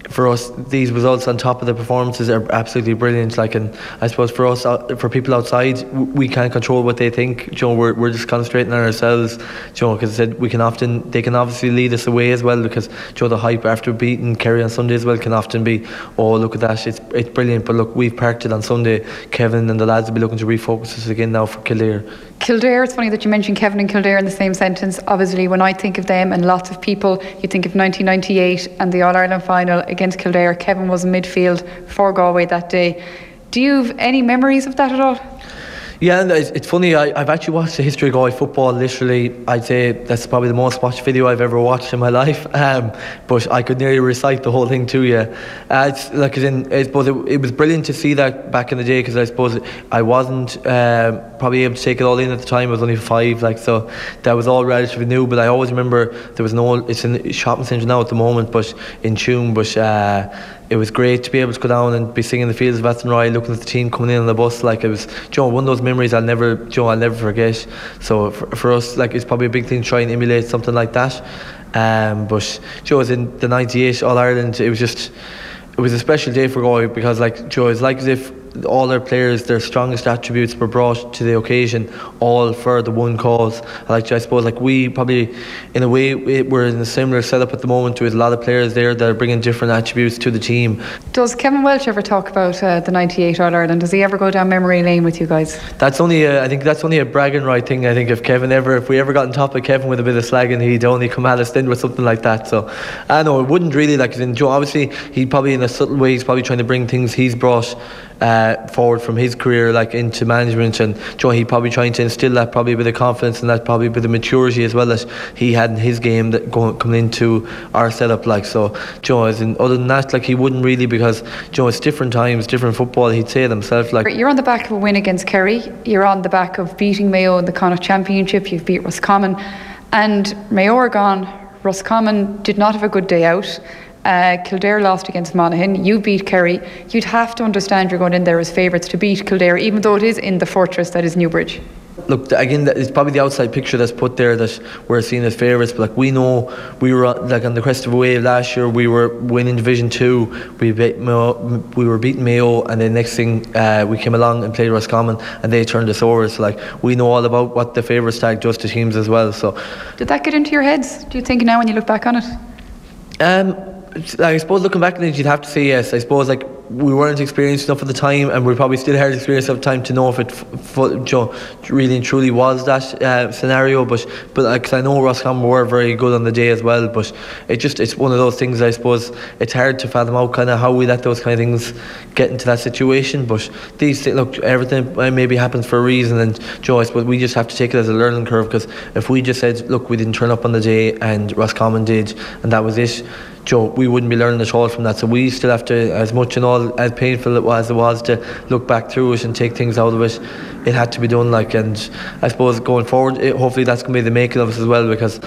for us, these results on top of the performances are absolutely brilliant. Like, and I suppose for us, for people outside, we can't control what they think. We're just concentrating on ourselves. Because they can obviously lead us away as well. Because the hype after beating Kerry on Sunday as well can often be, oh, look at that, it's brilliant. But look, we've parked it on Sunday. Kevin and the lads will be looking to refocus us again now for Kildare. Kildare, it's funny that you mentioned Kevin and Kildare in the same sentence. Obviously, when I think of them and lots of people, you think of 1998 and the All-Ireland final against Kildare. Kevin was in midfield for Galway that day. Do you have any memories of that at all? Yeah, and it's funny, I've actually watched the history of Galway football. Literally, I'd say that's probably the most watched video I've ever watched in my life. But I could nearly recite the whole thing to you. It's like, I suppose it was brilliant to see that back in the day, because I suppose I wasn't probably able to take it all in at the time. I was only 5, like, so that was all relatively new. But I always remember there was it's in the shopping centre now at the moment, but in Tuam, but it was great to be able to go down and be singing the fields of Athenry, looking at the team coming in on the bus. Like, it was, one of those memories I'll never forget. So for us, like, it's probably a big thing to try and emulate something like that. But Joe, in the '98 All Ireland, it was a special day for Galway because, like Joe, it's like as if all their players, their strongest attributes were brought to the occasion, all for the one cause. Like, I suppose, like, we probably, in a way, we're in a similar setup at the moment with a lot of players there that are bringing different attributes to the team. Does Kevin Welch ever talk about the '98 All Ireland? Does he ever go down memory lane with you guys? That's only I think that's only a bragging right thing. I think if we ever got on top of Kevin with a bit of slagging, he'd only come at us then with something like that. So I know it wouldn't really, like, in Joe, obviously he probably in a subtle way he's probably trying to bring things he's brought forward from his career, like, into management, and Joe, he probably trying to instill that probably a bit of confidence and that probably a bit of maturity as well that he had in his game that coming into our setup, like. So Joe, other than that, like, he wouldn't really, because Joe, it's different times, different football. He'd say it himself, like. You're on the back of a win against Kerry, you're on the back of beating Mayo in the Connacht Championship, you've beat Roscommon, and Mayo are gone. Roscommon did not have a good day out. Kildare lost against Monaghan. You beat Kerry. You'd have to understand you're going in there as favourites to beat Kildare, even though it is in the fortress that is Newbridge. Look, again, it's probably the outside picture that's put there that we're seen as favourites, but, like, we know we were, like, on the crest of a wave last year. We were winning Division 2, we were beating Mayo, and then next thing we came along and played Roscommon and they turned us over. So, like, we know all about what the favourites tag does to teams as well. So did that get into your heads, do you think, now when you look back on it? I suppose looking back at it, you'd have to say yes. I suppose, like, we weren't experienced enough at the time, and we probably still had experience at the time to know if it really and truly was that scenario. But like, 'cause I know Roscommon were very good on the day as well. But it's one of those things. I suppose it's hard to fathom out kind of how we let those kind of things get into that situation. But these things, look, everything maybe happens for a reason, and Joe, I suppose we just have to take it as a learning curve, because if we just said, look, we didn't turn up on the day and Roscommon did, and that was it, Joe, we wouldn't be learning at all from that. So we still have to, as much and all as painful it was to look back through it and take things out of it, it had to be done, like. And I suppose going forward, hopefully that's going to be the making of us as well, because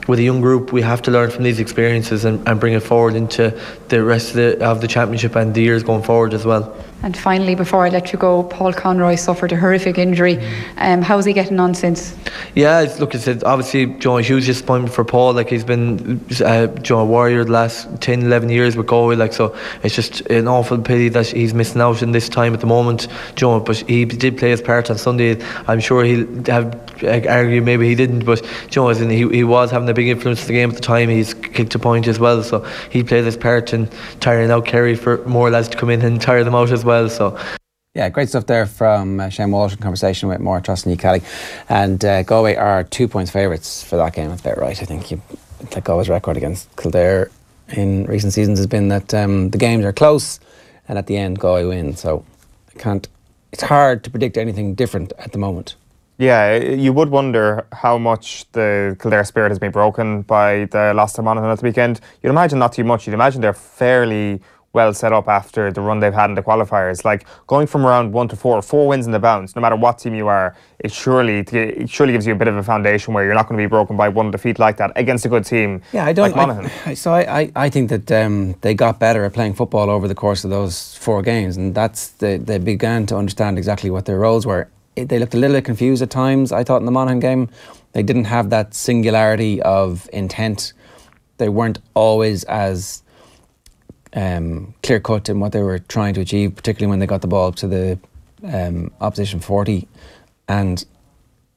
with a young group we have to learn from these experiences and bring it forward into the rest of the championship and the years going forward as well. And finally, before I let you go, Paul Conroy suffered a horrific injury. How's he getting on since? Yeah, it's obviously, Joe, a huge disappointment for Paul. Like, he's been a warrior the last 10-11 years with Galway, like, so it's just an awful pity that he's missing out in this time at the moment, Joe. But he did play his part on Sunday. I'm sure he'll argue maybe he didn't, but Joe, he was having a big influence in the game at the time. He's kicked a point as well, so he played his part in tiring out Kerry for more lads to come in and tire them out as well. So yeah, great stuff there from Shane Walsh in conversation with Maura Trostan-Kelly. And Galway are 2 points favourites for that game. That's about right. I think like Galway's record against Kildare in recent seasons has been that the games are close and at the end Galway win. So it's hard to predict anything different at the moment. Yeah, you would wonder how much the Kildare spirit has been broken by the loss to Monaghan at the weekend. You'd imagine not too much. You'd imagine they're fairly well set up after the run they've had in the qualifiers. Like, going from around 1 to 4 wins in the bounce, no matter what team you are, it surely gives you a bit of a foundation where you're not going to be broken by one defeat like that against a good team. Yeah, like Monaghan. I think that they got better at playing football over the course of those 4 games, and they began to understand exactly what their roles were. They looked a little bit confused at times, I thought, in the Monaghan game. They didn't have that singularity of intent. They weren't always as clear-cut in what they were trying to achieve, particularly when they got the ball to the opposition 40. And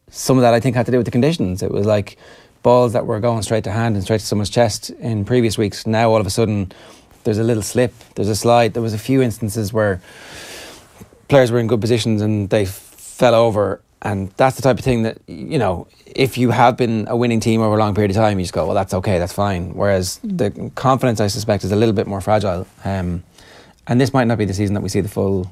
some of that, I think, had to do with the conditions. It was like balls that were going straight to hand and straight to someone's chest in previous weeks. Now, all of a sudden, there's a little slip, there's a slide. There was a few instances where players were in good positions and they fell over. And that's the type of thing that, you know, if you have been a winning team over a long period of time, you just go, well, that's okay, that's fine. Whereas the confidence, I suspect, is a little bit more fragile. And this might not be the season that we see the full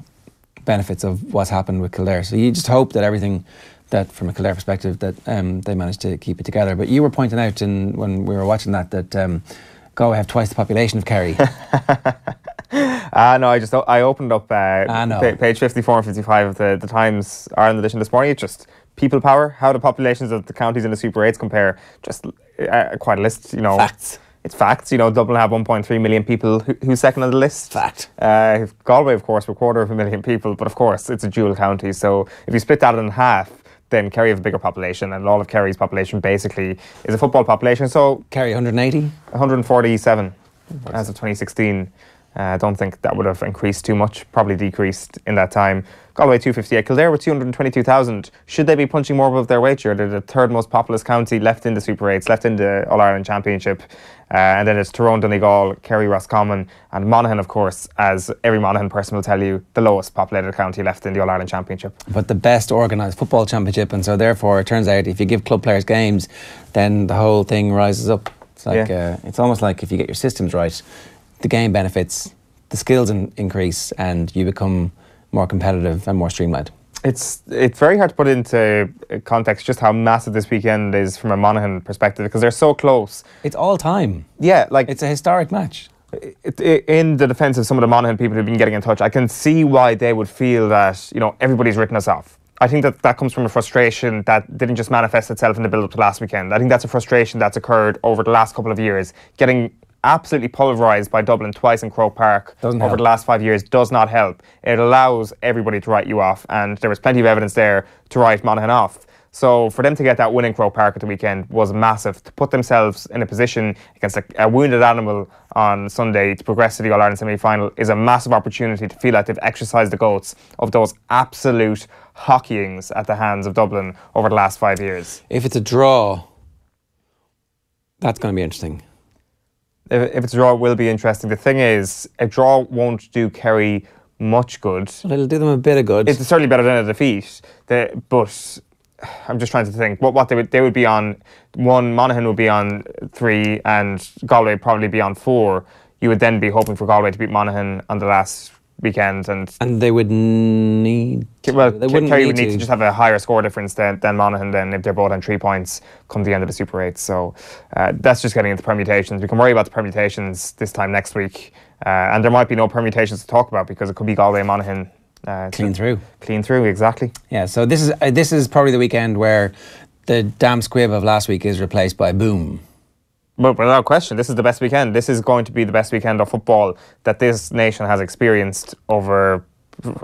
benefits of what's happened with Kildare. So you just hope that everything, that from a Kildare perspective, that they managed to keep it together. But you were pointing out when we were watching that Galway have twice the population of Kerry. No, I opened up page 54 and 55 of the Times Ireland edition this morning. It's just people power, how the populations of the counties in the Super 8s compare. Just quite a list, you know. Facts. It's facts. You know, Dublin have 1.3 million people. Who's second on the list? Fact. Galway, of course, we're 250,000 people, but of course, it's a dual county. So if you split that in half, then Kerry have a bigger population, and all of Kerry's population basically is a football population. So Kerry 180? 147 as of 2016. I don't think that would have increased too much, probably decreased in that time. Galway 258, Kildare with 222,000. Should they be punching more above their weight? They're the third most populous county, left in the Super 8s, left in the All-Ireland Championship. And then it's Tyrone, Donegal, Kerry, Roscommon, and Monaghan, of course, as every Monaghan person will tell you, the lowest populated county left in the All-Ireland Championship. But the best organised football championship, and so therefore it turns out if you give club players games, then the whole thing rises up. It's like it's almost like if you get your systems right, the game benefits, the skills increase, and you become more competitive and more streamlined. It's very hard to put into context just how massive this weekend is from a Monaghan perspective, because they're so close. It's all time. Yeah, like it's a historic match. In the defence of some of the Monaghan people who've been getting in touch, I can see why they would feel that, you know, everybody's written us off. I think that comes from a frustration that didn't just manifest itself in the build-up to last weekend. I think that's a frustration that's occurred over the last couple of years. Getting absolutely pulverised by Dublin twice in Croke Park over the last 5 years does not help. It allows everybody to write you off, and there was plenty of evidence there to write Monaghan off. So for them to get that win in Croke Park at the weekend was massive. To put themselves in a position against a wounded animal on Sunday to progress to the All-Ireland semi-final is a massive opportunity to feel like they've exercised the goats of those absolute hockeyings at the hands of Dublin over the last 5 years. If it's a draw, that's going to be interesting. If it's a draw, it will be interesting. The thing is, a draw won't do Kerry much good. Well, it'll do them a bit of good. It's certainly better than a defeat. But I'm just trying to think what they would be on. One, Monaghan would be on 3, and Galway would probably be on 4. You would then be hoping for Galway to beat Monaghan on the last weekend, and they would need to. Well, they Kerry would need to just have a higher score difference than Monaghan then if they're both on 3 points come the end of the Super 8. So that's just getting into permutations. We can worry about the permutations this time next week, and there might be no permutations to talk about because it could be Galway and Monaghan clean through, exactly. Yeah, so this is probably the weekend where the damn squib of last week is replaced by boom. But without question, this is the best weekend. This is going to be the best weekend of football that this nation has experienced over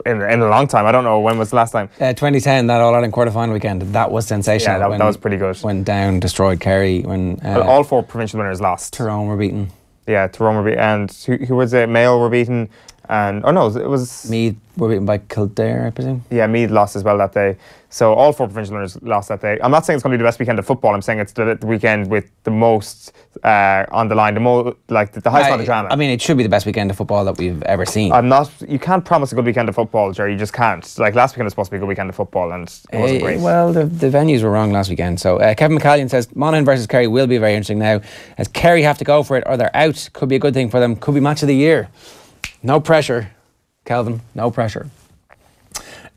in a long time. I don't know, when was the last time? 2010, that All-Ireland quarter-final weekend. That was sensational. Yeah, that was pretty good. Went down, destroyed Kerry. When all 4 provincial winners lost. Tyrone were beaten. Yeah, Tyrone were beaten. And who was it? Mayo were beaten. And, it was... Meath were beaten by Kildare, I presume. Yeah, Meath lost as well that day. So all 4 provincial winners lost that day. I'm not saying it's going to be the best weekend of football. I'm saying it's the weekend with the most on the line, the highest amount of drama. I mean, it should be the best weekend of football that we've ever seen. You can't promise a good weekend of football, Jerry. You just can't. Like, last weekend was supposed to be a good weekend of football, and it wasn't great. Well, the venues were wrong last weekend. So Kevin McCallion says Monaghan versus Kerry will be very interesting now, as Kerry have to go for it or they're out. Could be a good thing for them. Could be match of the year. No pressure, Kelvin. No pressure.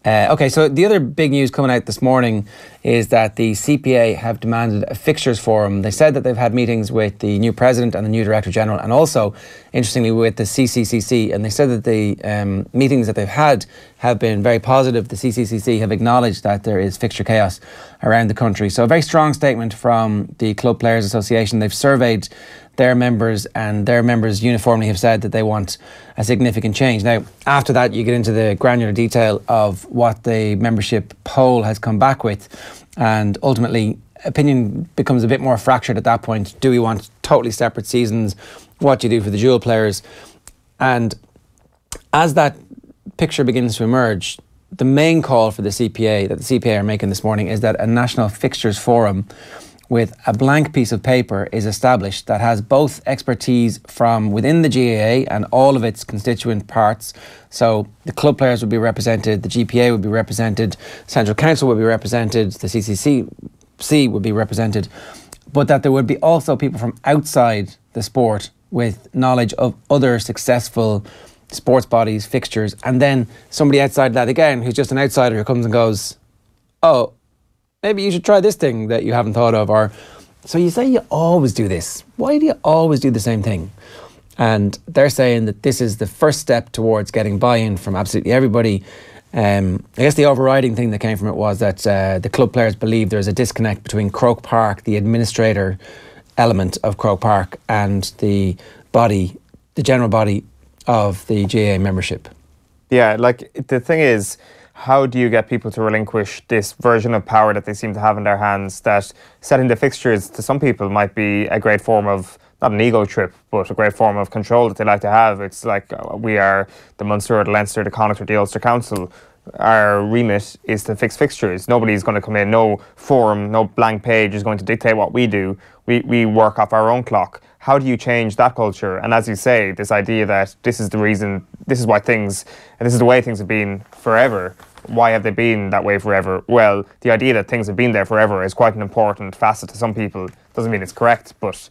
Okay, so the other big news coming out this morning is that the CPA have demanded a fixtures forum. They said that they've had meetings with the new president and the new director general, and also, interestingly, with the CCCC. And they said that the meetings that they've had have been very positive. The CCCC have acknowledged that there is fixture chaos around the country. So a very strong statement from the Club Players Association. They've surveyed their members, and their members uniformly have said that they want a significant change. Now, after that, you get into the granular detail of what the membership poll has come back with, and ultimately, opinion becomes a bit more fractured at that point. Do we want totally separate seasons? What do you do for the dual players? And as that picture begins to emerge, the main call for the CPA, that the CPA are making this morning, is that a national fixtures forum with a blank piece of paper is established that has both expertise from within the GAA and all of its constituent parts. So the club players would be represented, the GPA would be represented, Central Council would be represented, the CCC would be represented, but that there would be also people from outside the sport with knowledge of other successful sports bodies, fixtures, and then somebody outside that again, who's just an outsider, who comes and goes, oh, maybe you should try this thing that you haven't thought of. Or, so you say you always do this. Why do you always do the same thing? And they're saying that this is the first step towards getting buy-in from absolutely everybody. I guess the overriding thing that came from it was that the club players believe there's a disconnect between Croke Park, the administrator element of Croke Park, and the body, the general body of the GAA membership. Yeah, like the thing is, how do you get people to relinquish this version of power that they seem to have in their hands, that setting the fixtures to some people might be a great form of, not an ego trip, but a great form of control that they like to have. It's like we are the Munster or the Leinster, the Connacht or the Ulster Council. Our remit is to fix fixtures. Nobody's going to come in, no forum, no blank page is going to dictate what we do. We work off our own clock. How do you change that culture? And as you say, this idea that this is the reason, this is why things, and this is the way things have been forever. Why have they been that way forever? Well, the idea that things have been there forever is quite an important facet to some people. Doesn't mean it's correct, but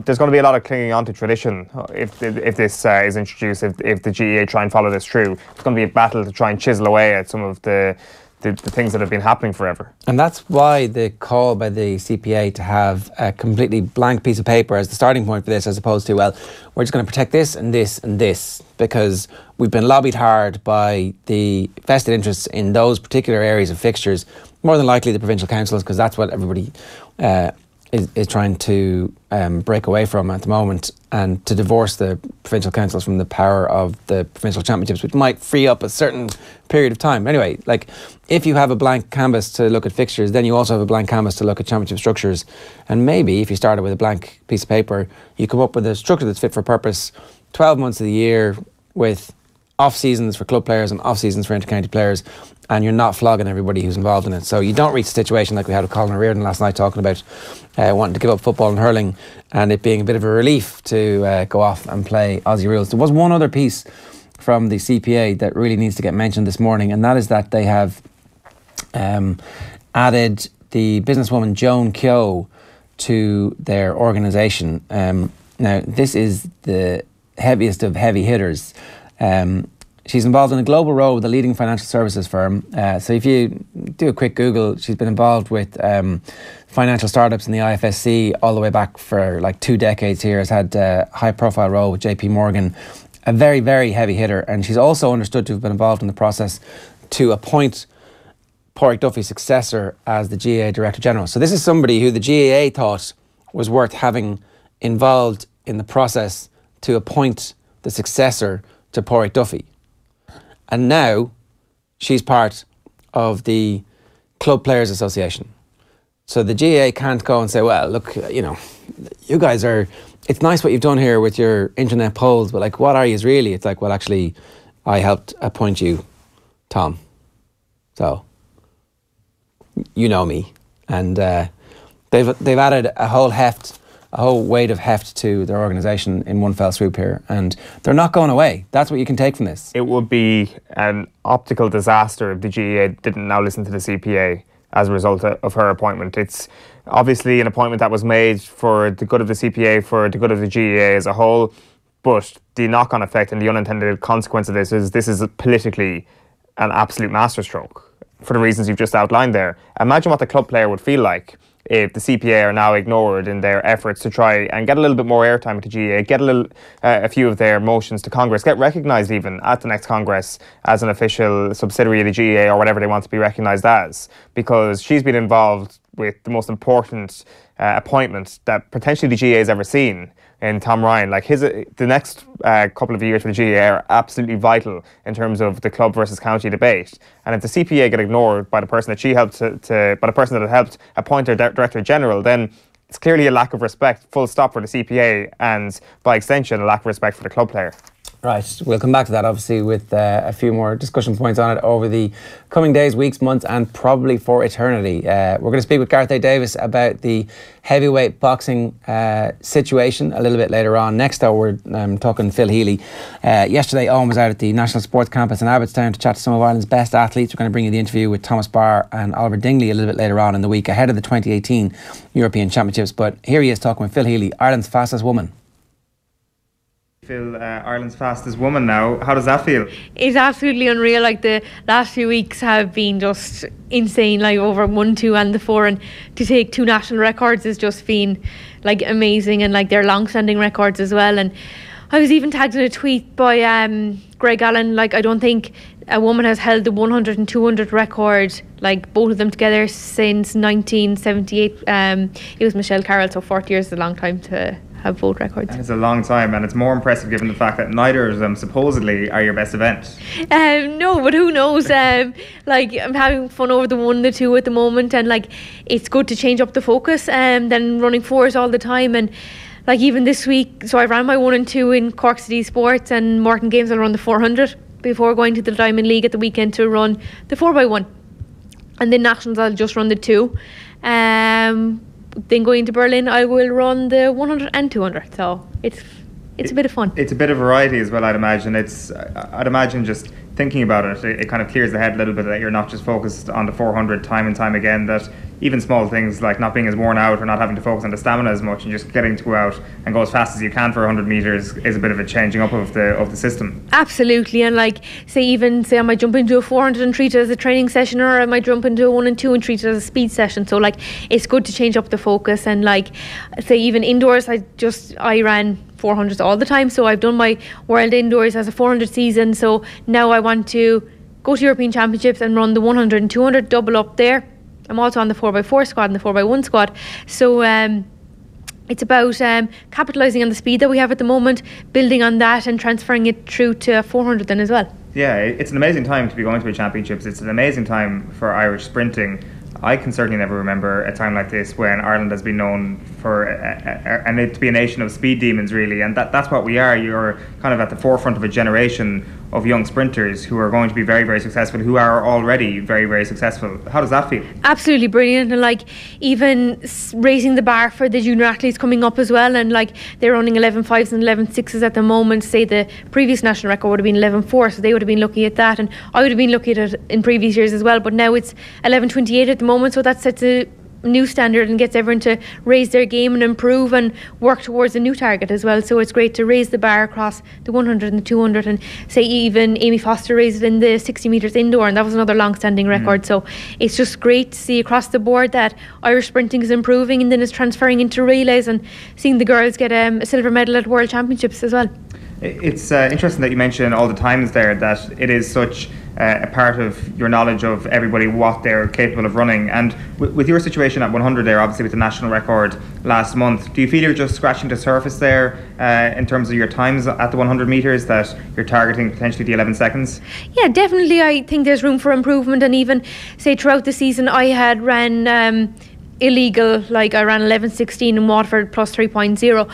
there's going to be a lot of clinging on to tradition if this is introduced, if the GAA try and follow this through. It's going to be a battle to try and chisel away at some of the things that have been happening forever. And that's why the call by the CPA to have a completely blank piece of paper as the starting point for this, as opposed to, well, we're just going to protect this and this and this, because we've been lobbied hard by the vested interests in those particular areas of fixtures, more than likely the provincial councils, because that's what everybody is trying to break away from at the moment, and to divorce the provincial councils from the power of the provincial championships, which might free up a certain period of time. Anyway, like, if you have a blank canvas to look at fixtures, then you also have a blank canvas to look at championship structures. And maybe if you started with a blank piece of paper, you come up with a structure that's fit for purpose 12 months of the year, with off seasons for club players and off seasons for inter-county players, and you're not flogging everybody who's involved in it. So you don't reach a situation like we had with Colin O'Riordan last night, talking about wanting to give up football and hurling, and it being a bit of a relief to go off and play Aussie rules. There was one other piece from the CPA that really needs to get mentioned this morning, and that is that they have added the businesswoman Joan Keogh to their organisation. Now, this is the heaviest of heavy hitters. She's involved in a global role with a leading financial services firm. So if you do a quick Google, she's been involved with financial startups in the IFSC all the way back for like 2 decades here, has had a high profile role with JP Morgan, a very, very heavy hitter. And she's also understood to have been involved in the process to appoint Pádraig Duffy's successor as the GAA Director General. So this is somebody who the GAA thought was worth having involved in the process to appoint the successor to Pádraig Duffy. And now she's part of the Club Players Association. So the GAA can't go and say, well, look, you know, you guys are, it's nice what you've done here with your internet polls, but like, what are you really? It's like, well, actually, I helped appoint you, Tom. So, you know me. And they've added a whole weight of heft to their organisation in one fell swoop here, and they're not going away. That's what you can take from this. It would be an optical disaster if the GAA didn't now listen to the CPA as a result of her appointment. It's obviously an appointment that was made for the good of the CPA, for the good of the GAA as a whole, but the knock-on effect and the unintended consequence of this is politically an absolute masterstroke for the reasons you've just outlined there. Imagine what the club player would feel like if the CPA are now ignored in their efforts to try and get a little bit more airtime at the GAA, get a few of their motions to Congress, get recognised even at the next Congress as an official subsidiary of the GAA or whatever they want to be recognised as, because she's been involved with the most important appointment that potentially the GAA has ever seen in Tom Ryan. Like the next couple of years for the GAA are absolutely vital in terms of the club versus county debate. And if the CPA get ignored by the person that she helped by the person that had helped appoint her Director General, then it's clearly a lack of respect, full stop, for the CPA, and by extension, a lack of respect for the club player. Right, we'll come back to that obviously with a few more discussion points on it over the coming days, weeks, months, and probably for eternity. We're going to speak with Gareth A. Davies about the heavyweight boxing situation a little bit later on. Next though, we're talking Phil Healy. Yesterday, Eoin was out at the National Sports Campus in Abbottstown to chat to some of Ireland's best athletes. We're going to bring you the interview with Thomas Barr and Oliver Dingley a little bit later on in the week, ahead of the 2018 European Championships. But here he is talking with Phil Healy, Ireland's fastest woman. Phil, Ireland's fastest woman now. How does that feel? It's absolutely unreal. Like, the last few weeks have been just insane, like over 1, 2 and the 4, and to take 2 national records has just been like amazing, and like they're long-standing records as well. And I was even tagged in a tweet by Greg Allen. Like, I don't think a woman has held the 100 and 200 record, like both of them together, since 1978. It was Michelle Carroll, so 40 years is a long time to have both records. And it's a long time, and it's more impressive given the fact that neither of them supposedly are your best event. No, but who knows? Like, I'm having fun over the 1 the 2 at the moment, and like it's good to change up the focus than running 4s all the time. And like even this week, so I ran my 1 and 2 in Cork City Sports, and Morton Games I'll run the 400 before going to the Diamond League at the weekend to run the 4x1, and then Nationals I'll just run the 2. Then going to Berlin I will run the 100 and 200, so it's a bit of fun. It's a bit of variety as well, I'd imagine. I'd imagine just thinking about it kind of clears the head a little bit, that you're not just focused on the 400 time and time again, that even small things like not being as worn out or not having to focus on the stamina as much and just getting to go out and go as fast as you can for 100 metres is a bit of a changing up of the system. Absolutely. And like say I might jump into a 400 and treat it as a training session, or I might jump into a 1 and 2 and treat it as a speed session. So like it's good to change up the focus. And like say even indoors I ran 400s all the time, so I've done my World Indoors as a 400 season, so now I want to go to European Championships and run the 100 and 200, double up there. I'm also on the 4x4 squad and the 4x1 squad, so it's about capitalising on the speed that we have at the moment, building on that and transferring it through to 400 then as well. Yeah, it's an amazing time to be going to the championships. It's an amazing time for Irish sprinting. I can certainly never remember a time like this when Ireland has been known for and it to be a nation of speed demons, really, and that's what we are. You're kind of at the forefront of a generation of young sprinters who are going to be very, very successful, who are already very, very successful. How does that feel? Absolutely brilliant, and like even raising the bar for the junior athletes coming up as well, and like they're running 11.5s and 11.6s at the moment. Say the previous national record would have been 11.4, so they would have been looking at that, and I would have been looking at it in previous years as well, but now it's 11.28 at the moment, so that sets a new standard and gets everyone to raise their game and improve and work towards a new target as well. So it's great to raise the bar across the 100 and the 200, and say even Amy Foster raised it in the 60 metres indoor, and that was another long-standing record. So it's just great to see across the board that Irish sprinting is improving and then it's transferring into relays, and seeing the girls get a silver medal at World Championships as well. It's interesting that you mention all the times there, that it is such a part of your knowledge of everybody, what they're capable of running. And with your situation at 100 there, obviously with the national record last month, do you feel you're just scratching the surface there in terms of your times at the 100 metres, that you're targeting potentially the 11 seconds? Yeah, definitely. I think there's room for improvement, and even say throughout the season I had ran illegal, like I ran 11.16 in Waterford plus 3.0.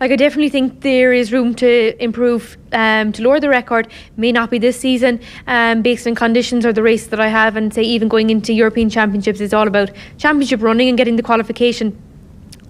Like I definitely think there is room to improve, to lower the record. May not be this season based on conditions or the race that I have, and say even going into European Championships is all about championship running and getting the qualification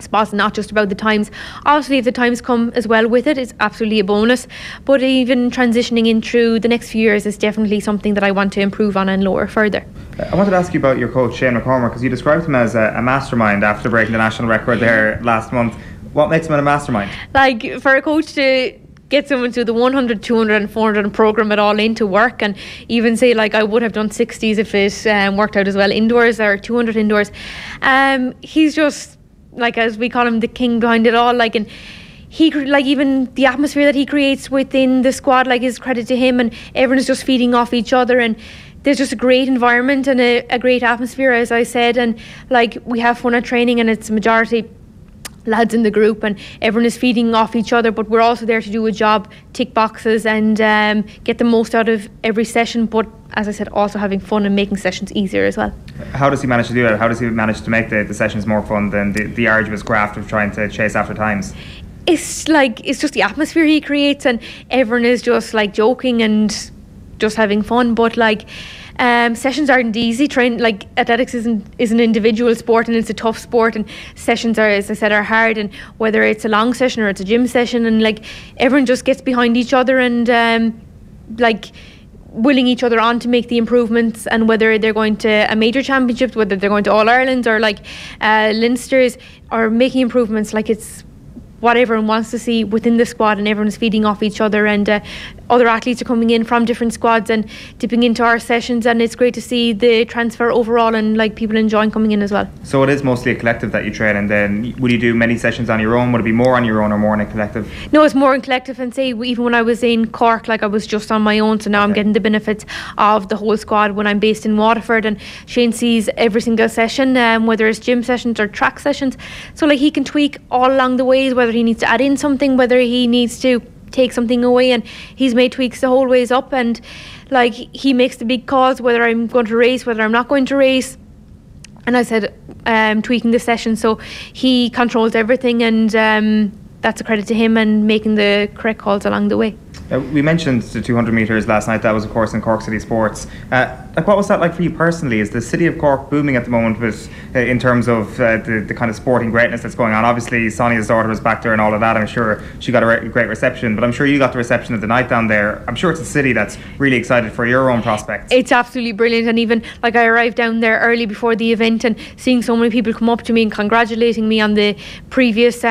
spots, not just about the times. Obviously if the times come as well with it, it's absolutely a bonus, but even transitioning in through the next few years is definitely something that I want to improve on and lower further. I wanted to ask you about your coach Shane McCormack, because you described him as a mastermind after breaking the national record there last month. What makes him a mastermind? Like for a coach to get someone to the 100, 200 and 400 and program it all into work, and even say like I would have done 60s if it worked out as well indoors, or 200 indoors. He's just, like, as we call him, the king behind it all. Like, and he, like, even the atmosphere that he creates within the squad, like, is credit to him, and everyone is just feeding off each other, and there's just a great environment and a great atmosphere, as I said, and like we have fun at training, and it's a majority lads in the group, and everyone is feeding off each other, but we're also there to do a job, tick boxes, and get the most out of every session, but as I said, also having fun and making sessions easier as well. How does he manage to do that? How does he manage to make the sessions more fun than the arduous graft of trying to chase after times? It's just the atmosphere he creates, and everyone is just like joking and just having fun, but like sessions aren't easy. Like athletics is an individual sport, and it's a tough sport, and sessions are, as I said, are hard, and whether it's a long session or it's a gym session, and like everyone just gets behind each other and like willing each other on to make the improvements, and whether they're going to a major championships, whether they're going to All Irelands or like Leinsters, or making improvements, like it's what everyone wants to see within the squad, and everyone's feeding off each other, and other athletes are coming in from different squads and dipping into our sessions, and it's great to see the transfer overall, and like people enjoying coming in as well. So it is mostly a collective that you train, and then would you do many sessions on your own? Would it be more on your own or more in a collective? No, it's more in collective, and say even when I was in Cork, like I was just on my own, so now I'm getting the benefits of the whole squad when I'm based in Waterford, and Shane sees every single session, whether it's gym sessions or track sessions, so like he can tweak all along the ways, whether whether he needs to add in something, whether he needs to take something away, and he's made tweaks the whole ways up, and like he makes the big calls whether I'm going to race, whether I'm not going to race. And I said tweaking the session, so he controls everything, and that's a credit to him and making the correct calls along the way. We mentioned the 200 metres last night. That was, of course, in Cork City Sports. What was that like for you personally? Is the city of Cork booming at the moment with, in terms of the kind of sporting greatness that's going on? Obviously, Sonia's daughter was back there and all of that. I'm sure she got a great reception, but I'm sure you got the reception of the night down there. I'm sure it's a city that's really excited for your own prospects. It's absolutely brilliant, and even like I arrived down there early before the event and seeing so many people come up to me and congratulating me on the previous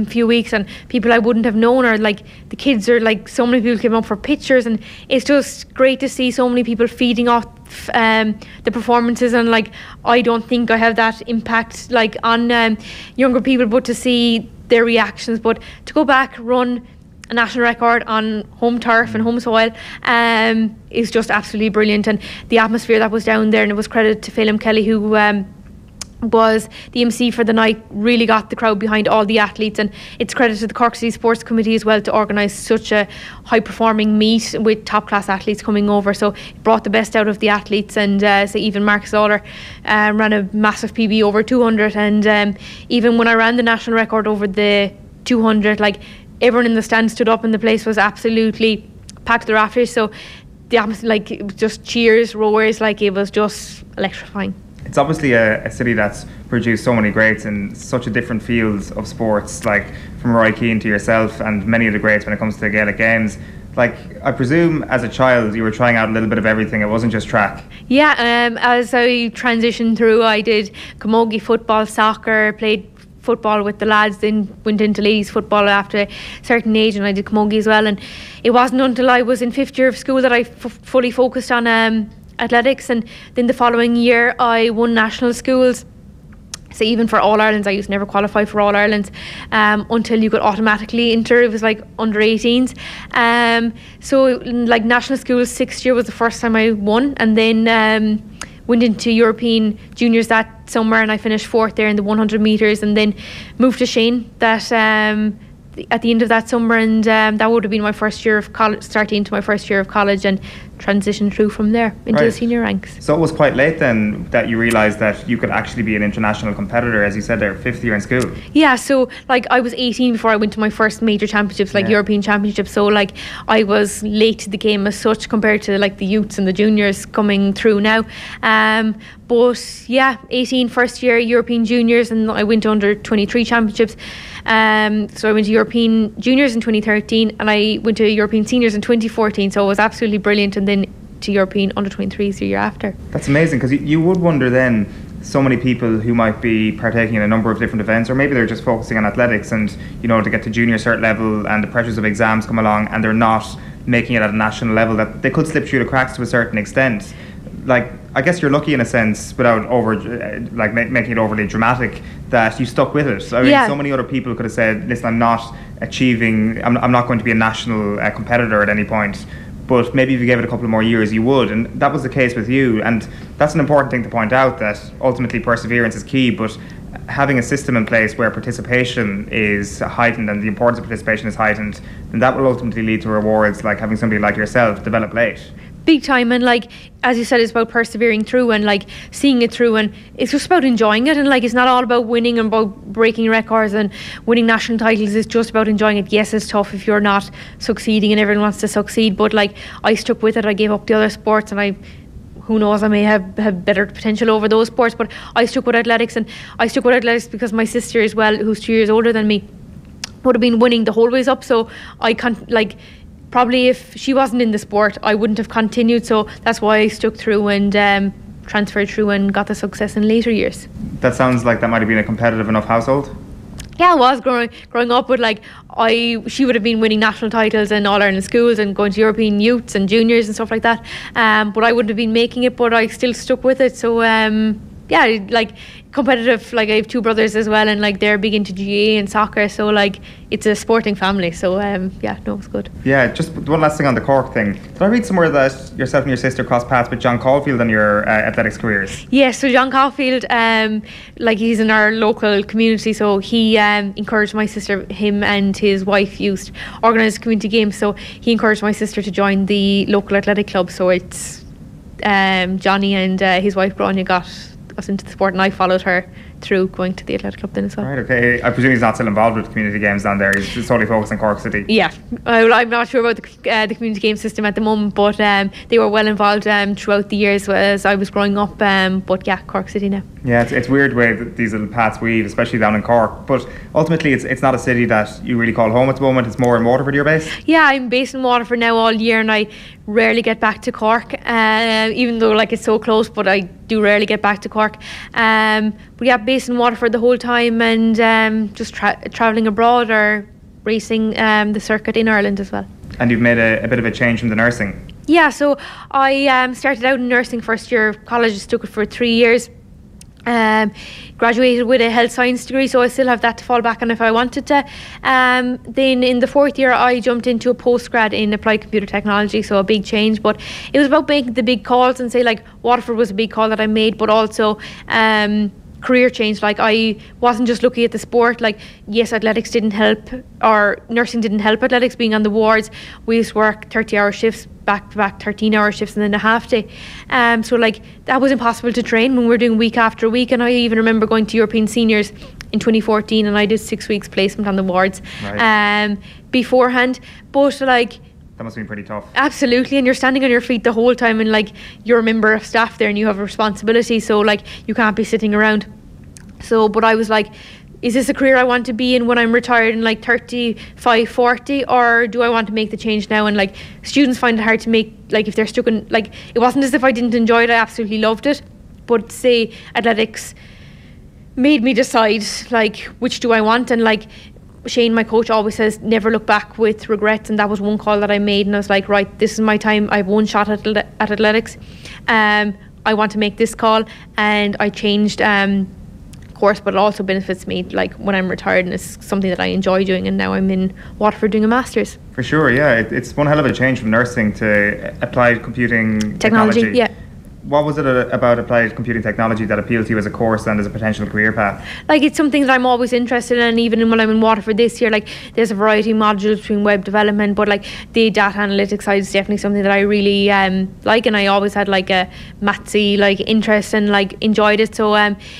few weeks, and people I wouldn't have known, or like the kids, are like so many people came up for pictures, and it's just great to see so many people feeding off the performances. And like I don't think I have that impact like on younger people, but to see their reactions, but to go back, run a national record on home turf and home soil is just absolutely brilliant. And the atmosphere that was down there, and it was credit to Phil Healy, who was the MC for the night, really got the crowd behind all the athletes, and it's credit to the Cork City Sports Committee as well to organise such a high performing meet with top class athletes coming over. So it brought the best out of the athletes, and so even Marcus Lawler ran a massive PB over 200, and even when I ran the national record over the 200, like everyone in the stand stood up and the place was absolutely packed to the rafters. So the atmosphere, like it was just cheers, roars, like it was just electrifying. It's obviously a city that's produced so many greats in such a different fields of sports, like from Roy Keane to yourself and many of the greats when it comes to the Gaelic Games. Like, I presume as a child you were trying out a little bit of everything. It wasn't just track. Yeah, as I transitioned through, I did camogie, football, soccer, played football with the lads, then went into ladies football after a certain age, and I did camogie as well. And it wasn't until I was in 5th year of school that I fully focused on athletics, and then the following year I won national schools. So even for All Irelands, I used to never qualify for All Irelands until you could automatically enter. It was like under 18s. So like national schools, 6th year was the first time I won, and then went into European juniors that summer, and I finished 4th there in the 100 metres, and then moved to Shane that at the end of that summer, and that would have been my first year of college, starting into my first year of college, and transitioned through from there into the senior ranks. So it was quite late then that you realised that you could actually be an international competitor, as you said there, 5th year in school. Yeah, so like I was 18 before I went to my first major championships, like European championships, so like I was late to the game as such compared to like the youths and the juniors coming through now. But yeah, 18 first year European juniors, and I went to under 23 championships. So I went to European juniors in 2013, and I went to European seniors in 2014, so it was absolutely brilliant. And then to European under 23s the year after. That's amazing, because you would wonder then, so many people who might be partaking in a number of different events, or maybe they're just focusing on athletics, and you know, to get to junior cert level and the pressures of exams come along, and they're not making it at a national level, that they could slip through the cracks to a certain extent. Like, I guess you're lucky in a sense, without making it overly dramatic, that you stuck with it. I mean, so many other people could have said, listen, I'm not going to be a national competitor at any point, but maybe if you gave it a couple of more years, you would. And that was the case with you, and that's an important thing to point out, that ultimately perseverance is key, but having a system in place where participation is heightened and the importance of participation is heightened, then that will ultimately lead to rewards, like having somebody like yourself develop late. Big time. And like, as you said, it's about persevering through and like seeing it through, and it's just about enjoying it. And like, it's not all about winning and about breaking records and winning national titles. It's just about enjoying it. Yes, it's tough if you're not succeeding and everyone wants to succeed, but like, I stuck with it. I gave up the other sports, and who knows, I may have better potential over those sports, but I stuck with athletics. And I stuck with athletics because my sister as well, who's 2 years older than me, would have been winning the whole ways up. So I can't, like, probably if she wasn't in the sport, I wouldn't have continued. So that's why I stuck through and transferred through and got the success in later years. That sounds like that might have been a competitive enough household. Yeah, I was growing up with, like, she would have been winning national titles in All Ireland schools and going to European youths and juniors and stuff like that. But I wouldn't have been making it, but I still stuck with it. So yeah, yeah, like competitive. Like I have 2 brothers as well, and like they're big into GAA and soccer, so like it's a sporting family. So yeah, no, it's good. Yeah, just one last thing on the Cork thing. Did I read somewhere that yourself and your sister crossed paths with John Caulfield in your athletics careers? Yeah, so John Caulfield, like he's in our local community, so he encouraged my sister. Him and his wife used organised community games, so he encouraged my sister to join the local athletic club. So it's Johnny and his wife Bronya got us into the sport, and I followed her through going to the athletic club then as well. Right, okay. I presume he's not still involved with community games down there. He's just totally focused on Cork City. Yeah, I'm not sure about the community game system at the moment, but they were well involved throughout the years as I was growing up. But yeah, Cork City now. Yeah, it's weird way that these little paths weave, especially down in Cork. But ultimately, it's not a city that you really call home at the moment. It's more in Waterford you're based? Yeah, I'm based in Waterford now all year, and I rarely get back to Cork, even though like it's so close, but I do rarely get back to Cork. But yeah, based in Waterford the whole time, and just travelling abroad or racing the circuit in Ireland as well. And you've made a bit of a change from the nursing? Yeah, so I started out in nursing first year of college, just took it for 3 years. Graduated with a health science degree, so I still have that to fall back on if I wanted to. Then in the 4th year I jumped into a postgrad in applied computer technology, so a big change, but it was about making the big calls, and say like Waterford was a big call that I made, but also career change. Like I wasn't just looking at the sport. Like yes, athletics didn't help, or nursing didn't help athletics, being on the wards. We used to work 30-hour shifts, back to back 13-hour shifts, and then a half day. So like that was impossible to train when we were doing week after week. And I even remember going to European Seniors in 2014, and I did 6 weeks placement on the wards beforehand. But like that must have been pretty tough. Absolutely, and you're standing on your feet the whole time, and like you're a member of staff there and you have a responsibility, so like you can't be sitting around. So but I was like, is this a career I want to be in when I'm retired in like 35, 40, or do I want to make the change now? And like students find it hard to make, like if they're stuck in, like it wasn't as if I didn't enjoy it, I absolutely loved it, but say athletics made me decide like which do I want. And like Shane, my coach, always says never look back with regrets, and that was one call that I made, and I was like, right, this is my time. I have one shot at athletics. I want to make this call, and I changed course, but it also benefits me like when I'm retired, and it's something that I enjoy doing, and now I'm in Waterford doing a master's. For sure, yeah, it's one hell of a change from nursing to applied computing technology. Yeah. What was it about applied computing technology that appealed to you as a course and as a potential career path? Like it's something that I'm always interested in, and even when I'm in Waterford this year, like there's a variety of modules between web development, but like the data analytics side is definitely something that I really like, and I always had like a mathsy like interest and like enjoyed it. So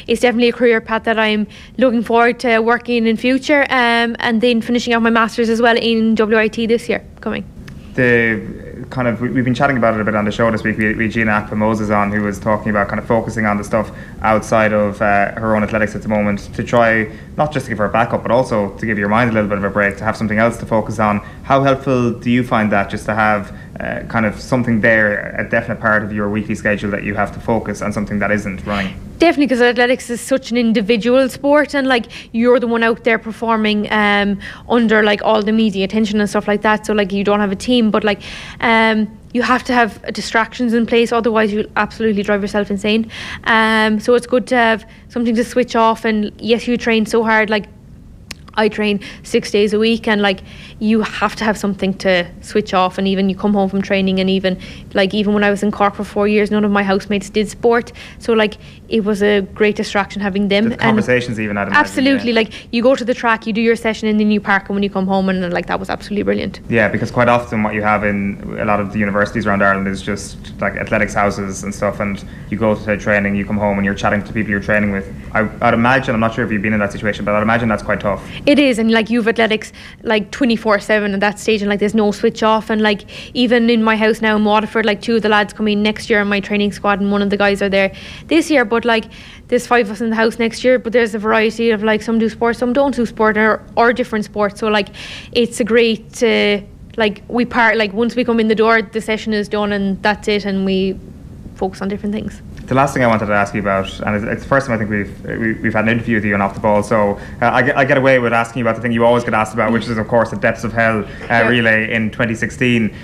it's definitely a career path that I'm looking forward to working in future, and then finishing out my masters as well in WIT this year coming. We've been chatting about it a bit on the show this week. We had Gina Akpa-Moses on, who was talking about kind of focusing on the stuff outside of her own athletics at the moment, to try not just to give her a backup, but also to give your mind a little bit of a break, to have something else to focus on. How helpful do you find that, just to have kind of something there, a definite part of your weekly schedule that you have to focus on something that isn't running? Definitely, because athletics is such an individual sport, and like you're the one out there performing under like all the media attention and stuff like that, so like you don't have a team, but like you have to have distractions in place, otherwise you'll absolutely drive yourself insane. So it's good to have something to switch off, and yes, you train so hard, like I train 6 days a week, and like you have to have something to switch off. And even you come home from training, and even when I was in Cork for 4 years, none of my housemates did sport, so like it was a great distraction having them. The conversations even at absolutely, yeah. Like you go to the track, you do your session in the new park, and when you come home, and like that was absolutely brilliant. Yeah, because quite often what you have in a lot of the universities around Ireland is just like athletics houses and stuff, and you go to training, you come home, and you're chatting to people you're training with. I'd imagine, I'm not sure if you've been in that situation, but I'd imagine that's quite tough. It is, and like you've athletics like 24/7 at that stage, and like there's no switch off. And like even in my house now in Waterford, like 2 of the lads come in next year in my training squad, and one of the guys are there this year, but like there's 5 of us in the house next year, but there's a variety of like some do sport, some don't do sport, or different sports. So like it's a great like we part, like once we come in the door, the session is done and that's it, and we focus on different things. The last thing I wanted to ask you about, and it's the first time I think we've had an interview with you on Off the Ball, so I get away with asking you about the thing you always get asked about, which is of course the Depths of Hell relay in 2016.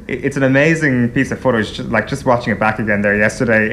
it's an amazing piece of footage. Just watching it back again there yesterday,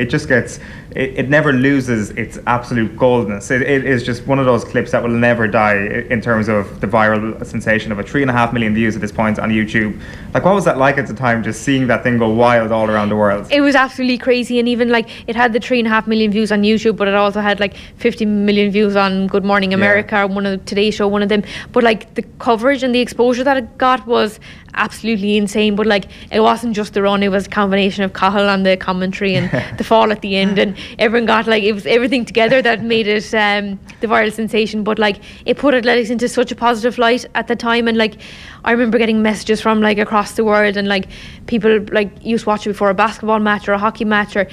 it never loses its absolute goldness. It is just one of those clips that will never die in terms of the viral sensation of 3.5 million views at this point on YouTube. Like, what was that like at the time, just seeing that thing go wild all around the world? It was absolutely crazy, and even like it had the 3.5 million views on YouTube, but it also had like 50 million views on Good Morning America, one of the Today Show, one of them. But like the coverage and the exposure that it got was absolutely insane. But like it wasn't just the run, it was a combination of Cahill on the commentary and the fall at the end, and everyone got like, it was everything together that made it the viral sensation. But like it put athletics into such a positive light at the time, and like I remember getting messages from like across the world, and like people like used to watch it before a basketball match or a hockey match, or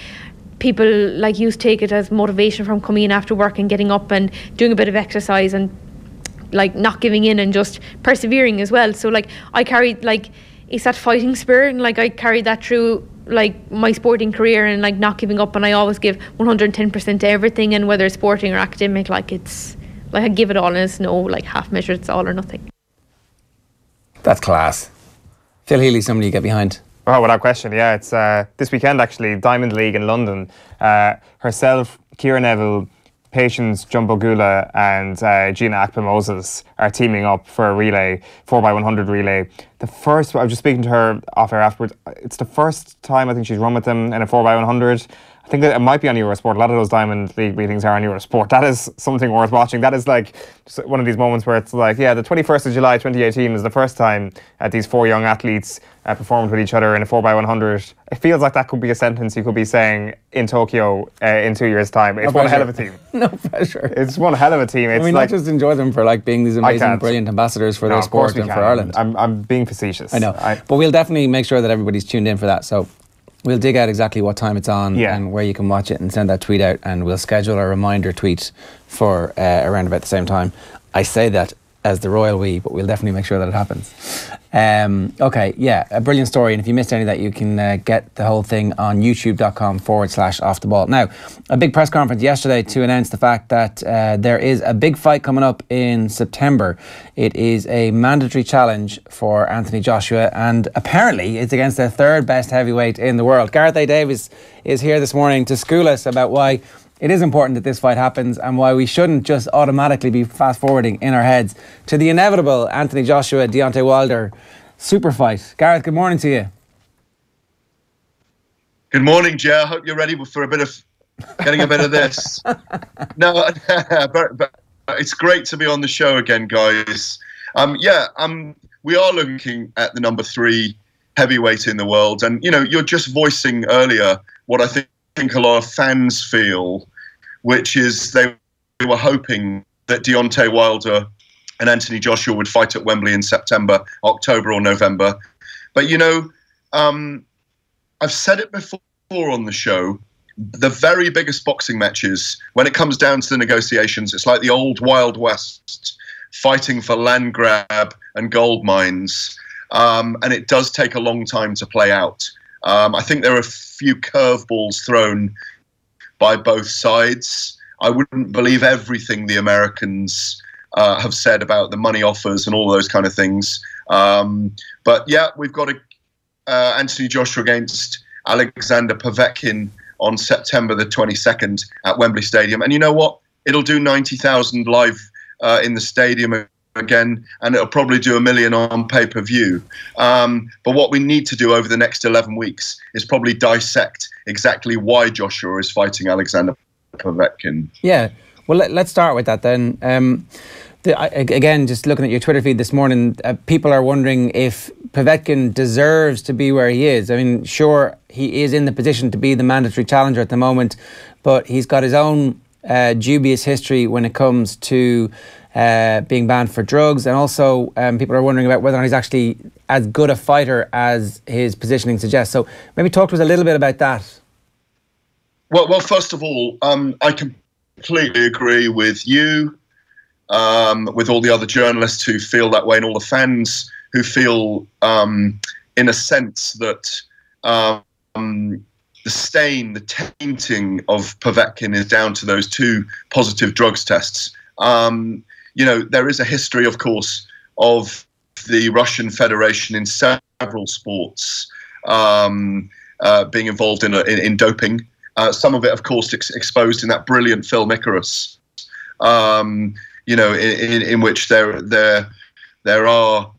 people like used to take it as motivation from coming in after work and getting up and doing a bit of exercise and like not giving in and just persevering as well. So like I carried like, it's that fighting spirit, and like I carried that through like my sporting career, and like not giving up, and I always give 110% to everything, and whether it's sporting or academic, like it's like I give it all, and it's no like half measure, it's all or nothing. That's class. Phil Healy, somebody you get behind. Oh, without question, yeah. It's this weekend, actually, Diamond League in London. Herself, Ciara Neville, Patience Jumbogula and Gina Akpa-Moses are teaming up for a relay, 4x100 relay. I was just speaking to her off air afterwards. It's the first time I think she's run with them in a 4x100. I think that it might be on Eurosport. A lot of those Diamond League meetings are on Eurosport. That is something worth watching. That is like one of these moments where it's like, yeah, the 21st of July 2018 is the first time these four young athletes performed with each other in a 4x100. It feels like that could be a sentence you could be saying in Tokyo in 2 years' time. It's one hell of a team. No pressure. It's one hell of a team. It's not just enjoy them for like being these amazing, brilliant ambassadors for their sport and for Ireland. I'm being facetious. I know. But we'll definitely make sure that everybody's tuned in for that. So we'll dig out exactly what time it's on and where you can watch it, and send that tweet out, and we'll schedule a reminder tweet for around about the same time. I say that as the royal we, but we'll definitely make sure that it happens. Okay, yeah, a brilliant story, and if you missed any of that, you can get the whole thing on youtube.com/offtheball. Now, a big press conference yesterday to announce the fact that there is a big fight coming up in September. It is a mandatory challenge for Anthony Joshua, and apparently it's against the third best heavyweight in the world. Gareth A. Davies is here this morning to school us about why it is important that this fight happens, and why we shouldn't just automatically be fast-forwarding in our heads to the inevitable Anthony Joshua, Deontay Wilder super fight. Gareth, good morning to you. Good morning, Ger. I hope you're ready for getting a bit of this. No, but it's great to be on the show again, guys. We are looking at the number 3 heavyweight in the world, and you're just voicing earlier what I think a lot of fans feel, which is they were hoping that Deontay Wilder and Anthony Joshua would fight at Wembley in September, October or November. But I've said it before on the show, the very biggest boxing matches, when it comes down to the negotiations, it's like the old Wild West, fighting for land grab and gold mines, and it does take a long time to play out. I think there are a few curveballs thrown by both sides. I wouldn't believe everything the Americans have said about the money offers and all those kind of things. But yeah, we've got Anthony Joshua against Alexander Povetkin on September the 22nd at Wembley Stadium. And you know what? It'll do 90,000 live in the stadium again, and it'll probably do 1 million on pay-per-view. But what we need to do over the next 11 weeks is probably dissect exactly why Joshua is fighting Alexander Povetkin. Yeah, well, let's start with that then. Again, just looking at your Twitter feed this morning, people are wondering if Povetkin deserves to be where he is. I mean, sure, he is in the position to be the mandatory challenger at the moment, but he's got his own dubious history when it comes to being banned for drugs, and also people are wondering about whether or not he's actually as good a fighter as his positioning suggests. So maybe talk to us a little bit about that. Well, first of all, I completely agree with you, with all the other journalists who feel that way, and all the fans who feel, in a sense, that the stain, the tainting of Povetkin is down to those 2 positive drugs tests. There is a history, of course, of the Russian Federation in several sports being involved in doping. Some of it, of course, exposed in that brilliant film Icarus. In which there are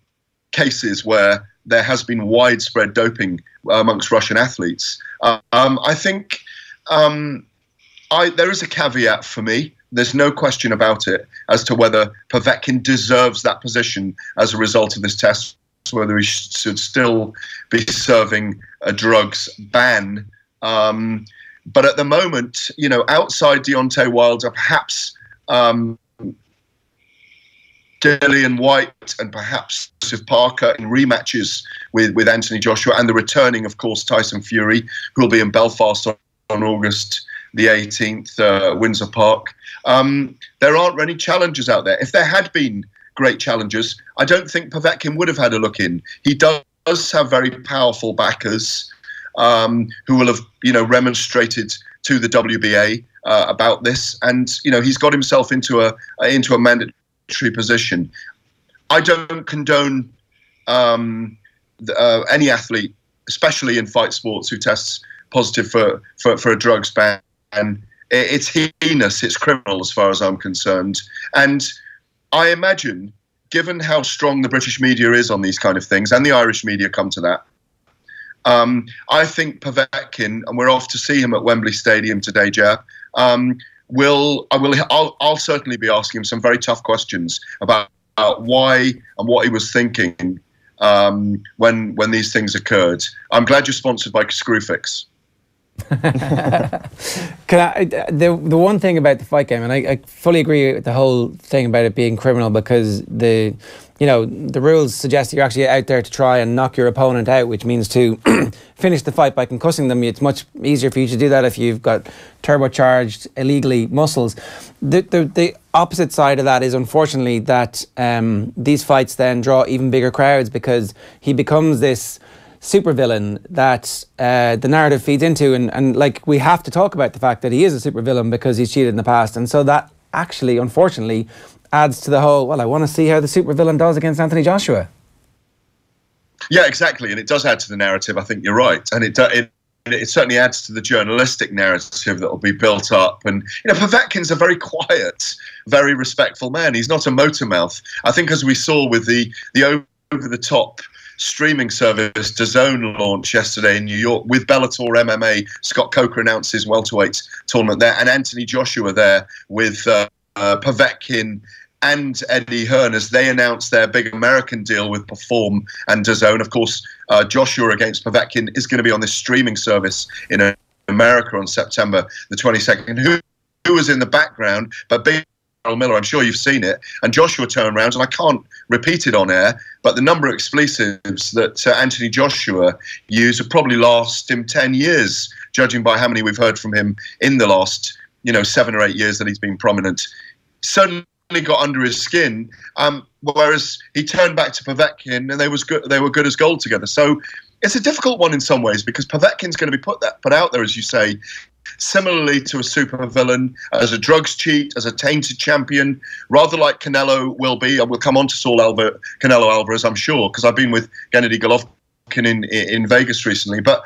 cases where there has been widespread doping amongst Russian athletes. I think there is a caveat for me. There's no question about it as to whether Povetkin deserves that position as a result of this test, whether he should still be serving a drugs ban. But at the moment, outside Deontay Wilder, perhaps Dillian White and perhaps Joseph Parker in rematches with Anthony Joshua, and the returning, of course, Tyson Fury, who will be in Belfast on August the 18th, Windsor Park. There aren't any challengers out there. If there had been great challengers, I don't think Povetkin would have had a look in. He does have very powerful backers who will have, remonstrated to the WBA about this, and he's got himself into a mandatory position. I don't condone any athlete, especially in fight sports, who tests positive for a drugs ban. And it's heinous, it's criminal as far as I'm concerned. And I imagine, given how strong the British media is on these kind of things, and the Irish media come to that, I think Povetkin, and we're off to see him at Wembley Stadium today, Ger, I'll certainly be asking him some very tough questions about why and what he was thinking when these things occurred. I'm glad you're sponsored by Screwfix. The one thing about the fight game, and I fully agree with the whole thing about it being criminal, because the rules suggest that you're actually out there to try and knock your opponent out, which means to finish the fight by concussing them. It's much easier for you to do that if you've got turbocharged illegally muscles. The opposite side of that is, unfortunately, that these fights then draw even bigger crowds, because he becomes this supervillain that the narrative feeds into, and like, we have to talk about the fact that he is a supervillain because he's cheated in the past, and so that actually, unfortunately, adds to the whole, well, I want to see how the supervillain does against Anthony Joshua. Yeah, exactly, and it does add to the narrative. I think you're right, and it certainly adds to the journalistic narrative that will be built up. And Povetkin's a very quiet, very respectful man. He's not a motor mouth. I think, as we saw with the over-the-top streaming service DAZN launch yesterday in New York with Bellator MMA, Scott Coker announced his welterweight tournament there, and Anthony Joshua there with Povetkin and Eddie Hearn as they announced their big American deal with Perform and DAZN. Of course, Joshua against Povetkin is going to be on this streaming service in America on September the 22nd. Who was in the background? But big Miller, I'm sure you've seen it, and Joshua turned around, and I can't repeat it on air, but the number of expletives that Anthony Joshua used would probably last him 10 years, judging by how many we've heard from him in the last 7 or 8 years that he's been prominent. Certainly got under his skin, whereas he turned back to Povetkin, and they were good as gold together. So it's a difficult one in some ways, because Povetkin's going to be put out there, as you say, similarly to a supervillain, as a drugs cheat, as a tainted champion, rather like Canelo will be. I will come on to Canelo Alvarez, I'm sure, because I've been with Gennady Golovkin in Vegas recently. But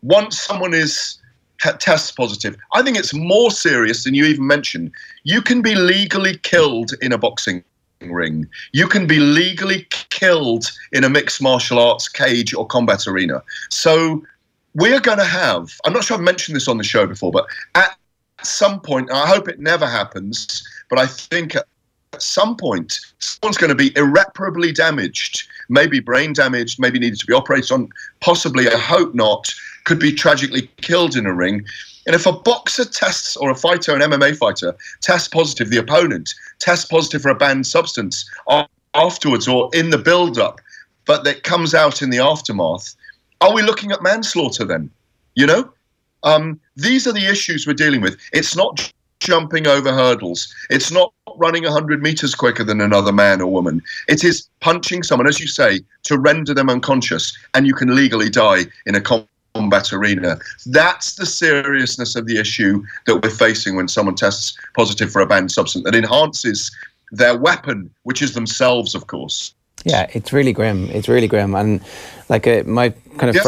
once someone tests positive, I think it's more serious than you even mentioned. You can be legally killed in a boxing ring. You can be legally killed in a mixed martial arts cage or combat arena. So we're going to have, I'm not sure I've mentioned this on the show before, but at some point, and I hope it never happens, but I think at some point, someone's going to be irreparably damaged, maybe brain damaged, maybe needed to be operated on, possibly, I hope not, could be tragically killed in a ring. And if a boxer tests, or a fighter, an MMA fighter, tests positive, the opponent tests positive for a banned substance afterwards or in the build-up, but that comes out in the aftermath, are we looking at manslaughter then? These are the issues we're dealing with. It's not jumping over hurdles. It's not running 100 meters quicker than another man or woman. It is punching someone, as you say, to render them unconscious, and you can legally die in a combat arena. That's the seriousness of the issue that we're facing when someone tests positive for a banned substance that enhances their weapon, which is themselves, of course. Yeah, it's really grim. It's really grim. And like my kind of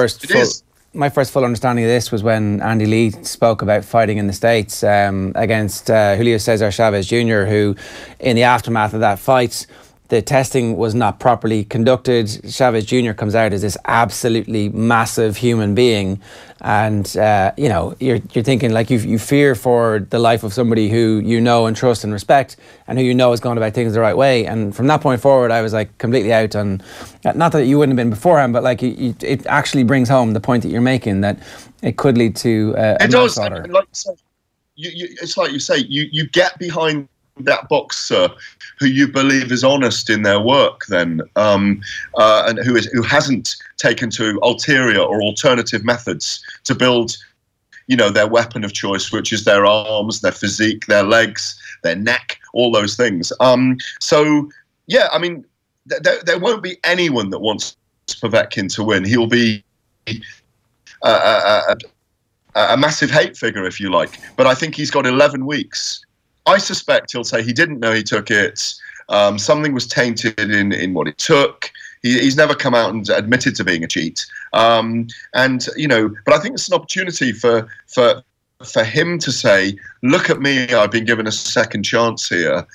my first full understanding of this was when Andy Lee spoke about fighting in the States against Julio Cesar Chavez Jr., who in the aftermath of that fight, the testing was not properly conducted. Chavez Jr. comes out as this absolutely massive human being, and you know, you're thinking like you fear for the life of somebody who you know and trust and respect, and who you know has gone about things the right way. And from that point forward, I was like completely out on. Not that you wouldn't have been beforehand, but like it actually brings home the point that you're making, that it could lead to a mass slaughter. And like it's like you say, you get behind that boxer who you believe is honest in their work, then, and who hasn't taken to ulterior or alternative methods to build, you know, their weapon of choice, which is their arms, their physique, their legs, their neck, all those things. So yeah, I mean, there won't be anyone that wants Povetkin to win. He'll be a massive hate figure, if you like. But I think he's got 11 weeks. I suspect he'll say he didn't know he took it. Something was tainted in what he took. He's never come out and admitted to being a cheat. And you know, but I think it's an opportunity for him to say, "Look at me! I've been given a second chance here."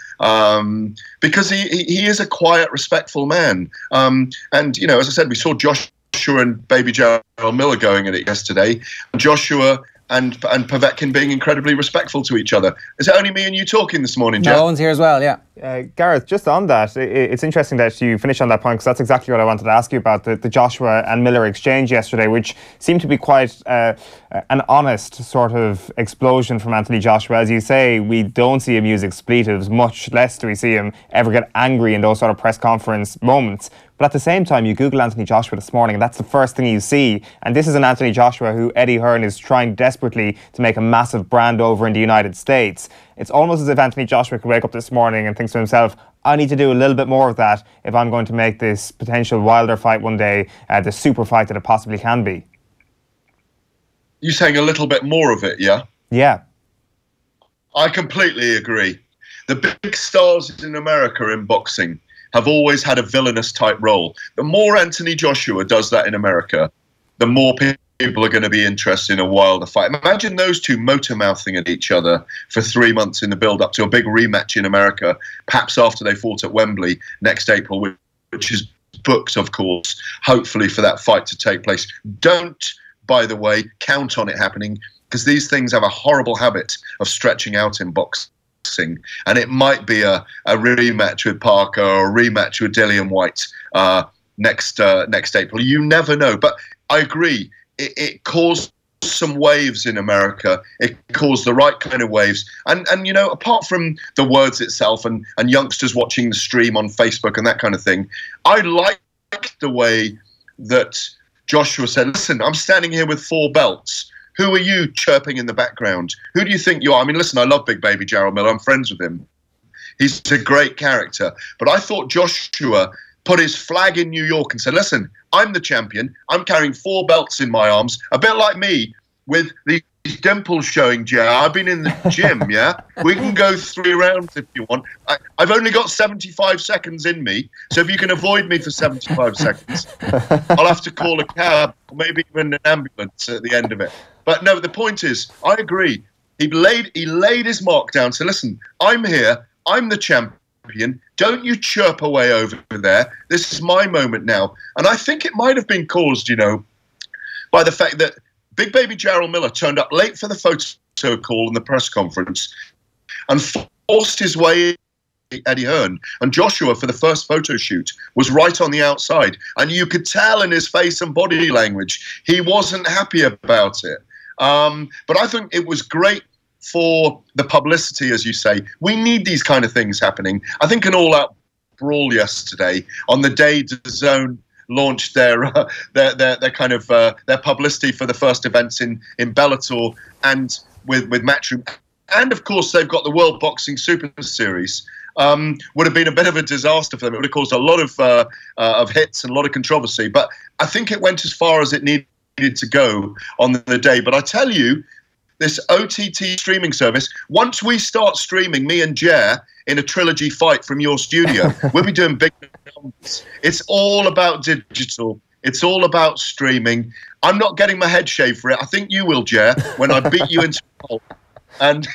Because he is a quiet, respectful man. And you know, as I said, we saw Joshua and Baby Gerald Miller going at it yesterday. Joshua and Povetkin being incredibly respectful to each other. Is it only me and you talking this morning, Jeff? No, Owen's here as well, yeah. Gareth, just on that, it's interesting that you finished on that point, because that's exactly what I wanted to ask you about, the Joshua and Miller exchange yesterday, which seemed to be quite an honest sort of explosion from Anthony Joshua. As you say, we don't see him use expletives, much less do we see him ever get angry in those sort of press conference moments. But at the same time, you Google Anthony Joshua this morning, and that's the first thing you see. And this is an Anthony Joshua who Eddie Hearn is trying desperately to make a massive brand over in the United States. It's almost as if Anthony Joshua could wake up this morning and thinks to himself, I need to do a little bit more of that if I'm going to make this potential Wilder fight one day the super fight that it possibly can be. You're saying a little bit more of it, yeah? Yeah. I completely agree. The big stars in America in boxing have always had a villainous type role. The more Anthony Joshua does that in America, the more people are going to be interested in a Wilder fight. Imagine those two motor-mouthing at each other for 3 months in the build-up to a big rematch in America, perhaps after they fought at Wembley next April, which is booked, of course, hopefully for that fight to take place. Don't, by the way, count on it happening, because these things have a horrible habit of stretching out in boxing. And it might be a rematch with Parker or a rematch with Dillian White next April. You never know. But I agree, it caused some waves in America. It caused the right kind of waves. And you know, apart from the words itself and youngsters watching the stream on Facebook and that kind of thing, I liked the way that Joshua said, listen, I'm standing here with 4 belts. Who are you chirping in the background? Who do you think you are? I mean, listen, I love Big Baby Gerald Miller. I'm friends with him. He's a great character. But I thought Joshua put his flag in New York and said, listen, I'm the champion. I'm carrying 4 belts in my arms, a bit like me with these dimples showing, Joe. I've been in the gym, yeah? We can go 3 rounds if you want. I've only got 75 seconds in me, so if you can avoid me for 75 seconds, I'll have to call a cab, or maybe even an ambulance at the end of it. But no, the point is, I agree. He laid his mark down. So listen, I'm here. I'm the champion. Don't you chirp away over there. This is my moment now. And I think it might have been caused, you know, by the fact that Big Baby Gerald Miller turned up late for the photo call and the press conference and forced his way in Eddie Hearn. And Joshua, for the first photo shoot, was right on the outside. And you could tell in his face and body language he wasn't happy about it. But I think it was great for the publicity, as you say. We need these kind of things happening. I think an all-out brawl yesterday on the day DAZN launched their kind of their publicity for the first events in Bellator and with Matchroom, and of course they've got the World Boxing Super Series. Would have been a bit of a disaster for them. It would have caused a lot of hits and a lot of controversy. But I think it went as far as it needed to go on the day. But I tell you, this OTT streaming service. Once we start streaming, me and Ger in a trilogy fight from your studio, we'll be doing big numbers. It's all about digital. It's all about streaming. I'm not getting my head shaved for it. I think you will, Ger, when I beat you into a hole. And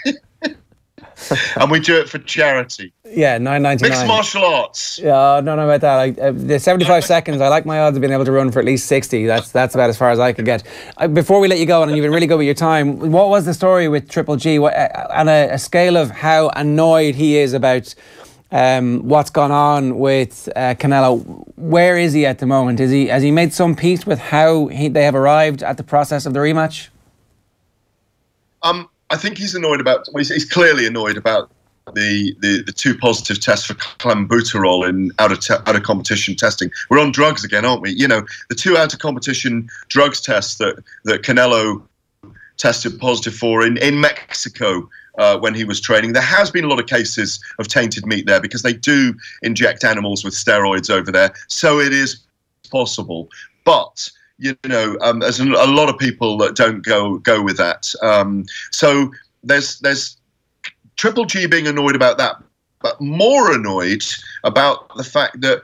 and we do it for charity. Yeah, $9.99. Mixed martial arts. Yeah, no about that. The 75 seconds, I like my odds of being able to run for at least 60. That's about as far as I could get. Before we let you go, and you've been really good with your time, what was the story with Triple G? On a scale of how annoyed he is about what's gone on with Canelo, where is he at the moment? Has he made some peace with how they have arrived at the process of the rematch? I think he's annoyed about. Well, he's clearly annoyed about the two positive tests for clenbuterol in out of competition testing. We're on drugs again, aren't we? You know, the two out of competition drugs tests that Canelo tested positive for in Mexico when he was training. There has been a lot of cases of tainted meat there because they do inject animals with steroids over there, so it is possible. But you know, there's a lot of people that don't go with that. So there's Triple G being annoyed about that, but more annoyed about the fact that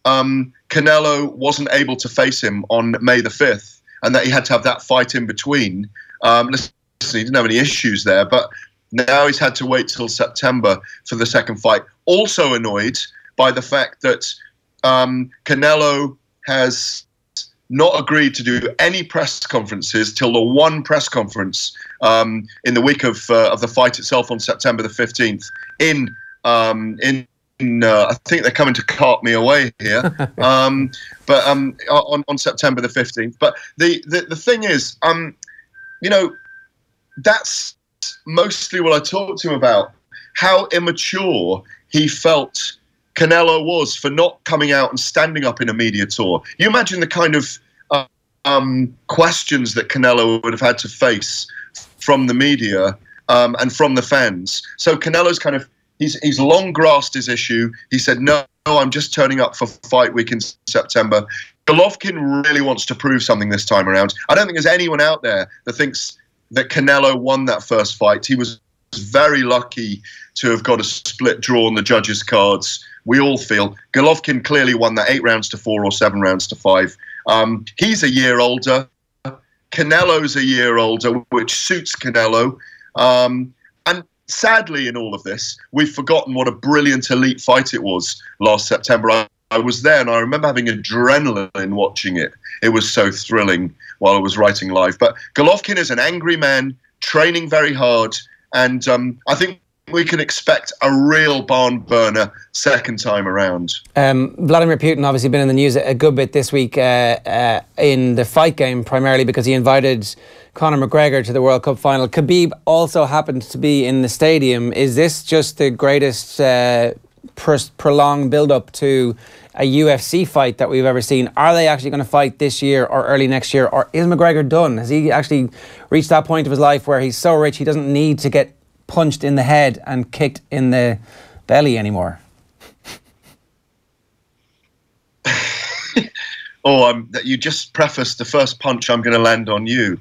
Canelo wasn't able to face him on May the 5th, and that he had to have that fight in between. Listen, he didn't have any issues there, but now he's had to wait till September for the second fight. Also annoyed by the fact that Canelo has not agreed to do any press conferences till the one press conference in the week of the fight itself on September the 15th I think they're coming to cart me away here, but on September the 15th. But the thing is, you know, that's mostly what I talked to him about, how immature he felt Canelo was for not coming out and standing up in a media tour. You imagine the kind of questions that Canelo would have had to face from the media and from the fans. So Canelo's kind of, he's long grasped his issue. He said, no, I'm just turning up for fight week in September. Golovkin really wants to prove something this time around. I don't think there's anyone out there that thinks that Canelo won that first fight. He was very lucky to have got a split draw on the judges' cards. We all feel Golovkin clearly won that 8 rounds to 4 or 7 rounds to 5. He's a year older. Canelo's a year older, which suits Canelo. And sadly, in all of this, we've forgotten what a brilliant elite fight it was last September. I was there, and I remember having adrenaline watching it. It was so thrilling while I was writing live. But Golovkin is an angry man, training very hard, and I think we can expect a real barn burner second time around. Vladimir Putin obviously been in the news a good bit this week in the fight game, primarily because he invited Conor McGregor to the World Cup final. Khabib also happened to be in the stadium. Is this just the greatest prolonged build-up to a UFC fight that we've ever seen? Are they actually going to fight this year or early next year? Or is McGregor done? Has he actually reached that point of his life where he's so rich he doesn't need to get punched in the head and kicked in the belly anymore? You just prefaced the first punch I'm going to land on you.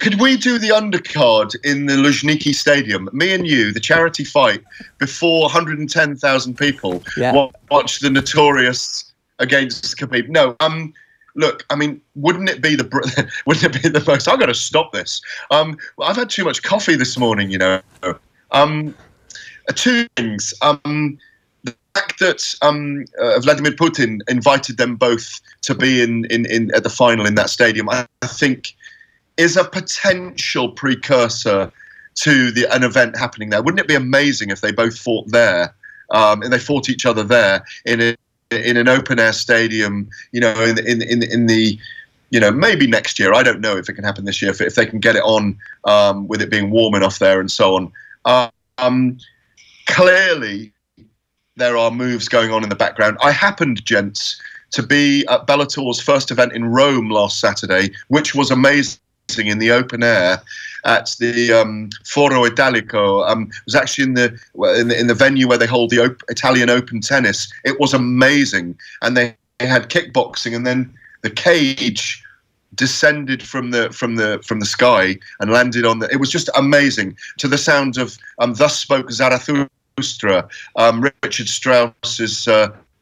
Could we do the undercard in the Luzhniki Stadium? Me and you, the charity fight, before 110,000 people watch the Notorious against Khabib. No, look, I mean, wouldn't it be the most? I've got to stop this. I've had too much coffee this morning, you know. Two things. The fact that Vladimir Putin invited them both to be in at the final in that stadium, I think, is a potential precursor to an event happening there. Wouldn't it be amazing if they both fought there, and they fought each other there in an open air stadium? You know, in the you know, maybe next year. I don't know if it can happen this year if they can get it on with it being warm enough there and so on. Clearly, there are moves going on in the background. I happened, gents, to be at Bellator's first event in Rome last Saturday, which was amazing in the open air at the Foro Italico. It was actually in the venue where they hold the Italian Open tennis. It was amazing, and they had kickboxing, and then the cage descended from the sky and landed on the. It was just amazing, to the sound of "Thus Spoke Zarathustra," Richard Strauss's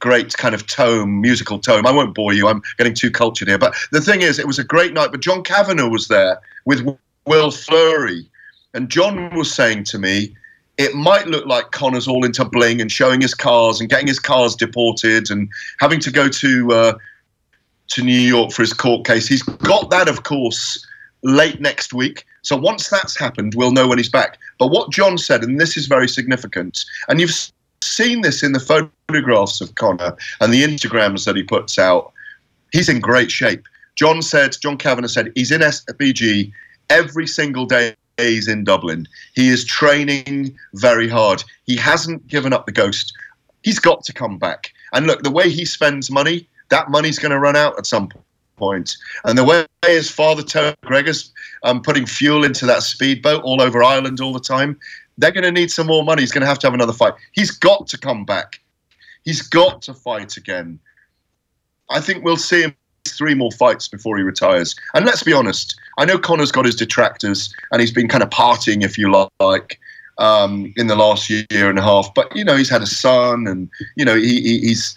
great kind of musical tome. I won't bore you, I'm getting too cultured here. But the thing is, it was a great night. But John Kavanagh was there with Will Fleury. And John was saying to me, it might look like Conor's all into bling and showing his cars and getting his cars deported and having to go to New York for his court case. He's got that, of course, late next week. So once that's happened, we'll know when he's back. But what John said, and this is very significant, and you've seen this in the photographs of Conor and the Instagrams that he puts out, he's in great shape. John Kavanagh said he's in SBG every single day he's in Dublin. He is training very hard. He hasn't given up the ghost. He's got to come back. And look, the way he spends money, that money's going to run out at some point. And the way his father, Tony McGregor's putting fuel into that speedboat all over Ireland all the time, they're going to need some more money. He's going to have another fight. He's got to come back. He's got to fight again. I think we'll see him 3 more fights before he retires. And let's be honest, I know Conor's got his detractors and he's been kind of partying, if you like, in the last year and a half. But, you know, he's had a son and, you know, he's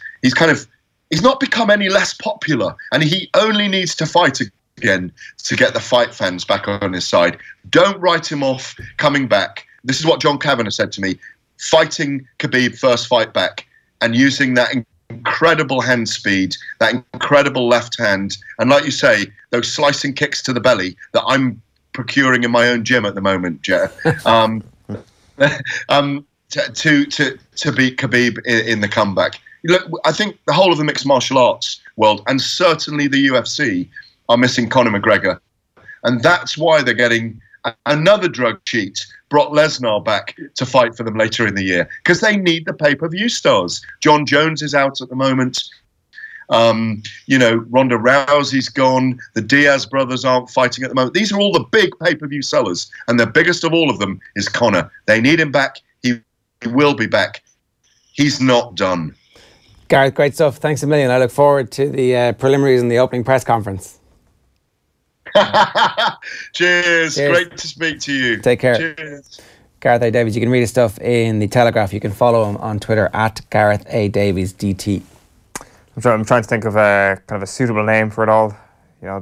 not become any less popular. And he only needs to fight again to get the fight fans back on his side. Don't write him off coming back. This is what John Kavanagh said to me. Fighting Khabib first fight back and using that incredible hand speed, that incredible left hand, and like you say, those slicing kicks to the belly that I'm procuring in my own gym at the moment, Ger, to beat Khabib in the comeback. Look, I think the whole of the mixed martial arts world, and certainly the UFC, are missing Conor McGregor, and that's why they're getting another drug cheat, Brock Lesnar, back to fight for them later in the year, because they need the pay-per-view stars. John Jones is out at the moment. You know, Ronda Rousey's gone. The Diaz brothers aren't fighting at the moment. These are all the big pay-per-view sellers, and the biggest of all of them is Conor. They need him back. He will be back. He's not done. Gareth, great stuff. Thanks a million. I look forward to the preliminaries and the opening press conference. Cheers. Great to speak to you. Take care. Cheers. Gareth A. Davies. You can read his stuff in the Telegraph. You can follow him on Twitter at Gareth A. Davies DT. I'm trying to think of a kind of a suitable name for it all. You know,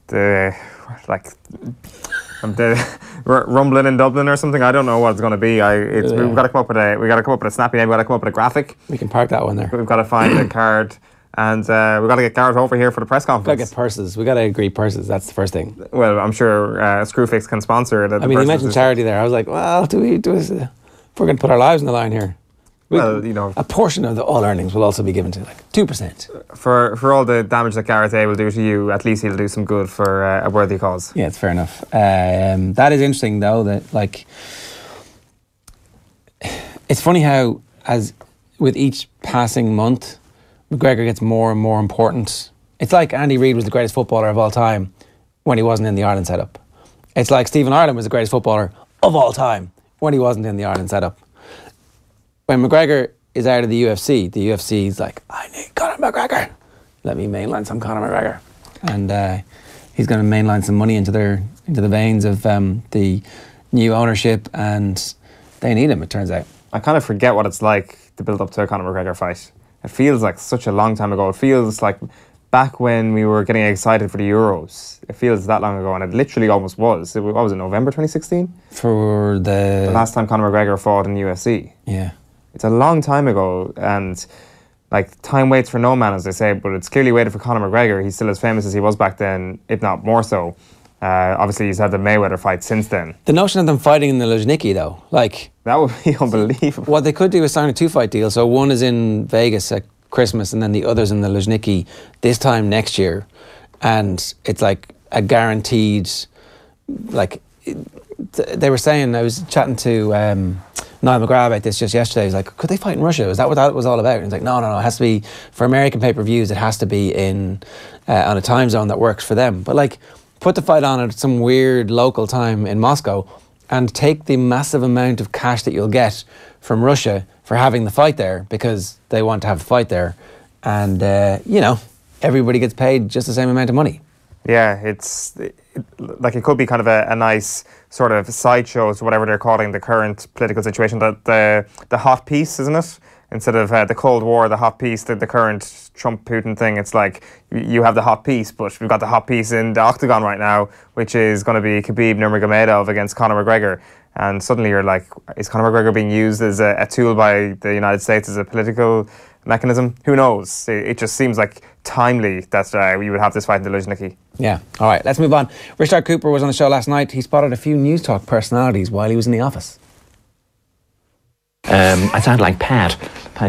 the rumbling in Dublin or something. I don't know what it's going to be. We've got to come up with a snappy name. We've got to come up with a graphic. We can park that one there. We've got to find a card. And we've got to get Gareth over here for the press conference. We've got to get purses. We've got to agree purses. That's the first thing. Well, I'm sure Screwfix can sponsor it. I mean, you mentioned charity there. I was like, well, if we're going to put our lives on the line here. Well, you know, a portion of all earnings will also be given to, like, 2%. For all the damage that Gareth A will do to you, at least he'll do some good for a worthy cause. Yeah, it's fair enough. That is interesting, though, that, like, it's funny how, as with each passing month, McGregor gets more and more important. It's like Andy Reid was the greatest footballer of all time when he wasn't in the Ireland setup. It's like Stephen Ireland was the greatest footballer of all time when he wasn't in the Ireland setup. When McGregor is out of the UFC is like, I need Conor McGregor. Let me mainline some Conor McGregor. And he's going to mainline some money into the veins of the new ownership, and they need him, it turns out. I kind of forget what it's like to build up to a Conor McGregor fight. It feels like such a long time ago. It feels like back when we were getting excited for the Euros. It feels that long ago, and it literally almost was. What was it, November 2016? For the last time Conor McGregor fought in the UFC. Yeah. It's a long time ago, and like, time waits for no man, as they say, but it's clearly waited for Conor McGregor. He's still as famous as he was back then, if not more so. Obviously, he's had the Mayweather fight since then. The notion of them fighting in the Luzhniki, though, like... That would be unbelievable. What they could do is sign a 2-fight deal. So one is in Vegas at Christmas, and then the other's in the Luzhniki this time next year. And it's like a guaranteed... Like, they were saying, I was chatting to Niall McGrath about this just yesterday. He was like, could they fight in Russia? Is that what that was all about? And he's like, no, it has to be... For American pay-per-views, it has to be in on a time zone that works for them. But, like... Put the fight on at some weird local time in Moscow and take the massive amount of cash that you'll get from Russia for having the fight there, because they want to have the fight there. And, you know, everybody gets paid just the same amount of money. Yeah, like it could be kind of a nice sort of sideshow to whatever they're calling the current political situation. The hot peace, isn't it? Instead of the Cold War, the hot peace, the current Trump-Putin thing, it's like you have the hot peace, but we've got the hot peace in the octagon right now, which is going to be Khabib Nurmagomedov against Conor McGregor. And suddenly you're like, is Conor McGregor being used as a tool by the United States as a political mechanism? Who knows? It just seems like timely that we would have this fight in the Luzhniki. Yeah. All right, let's move on. Richard Cooper was on the show last night. He spotted a few News Talk personalities while he was in the office. I sound like Pat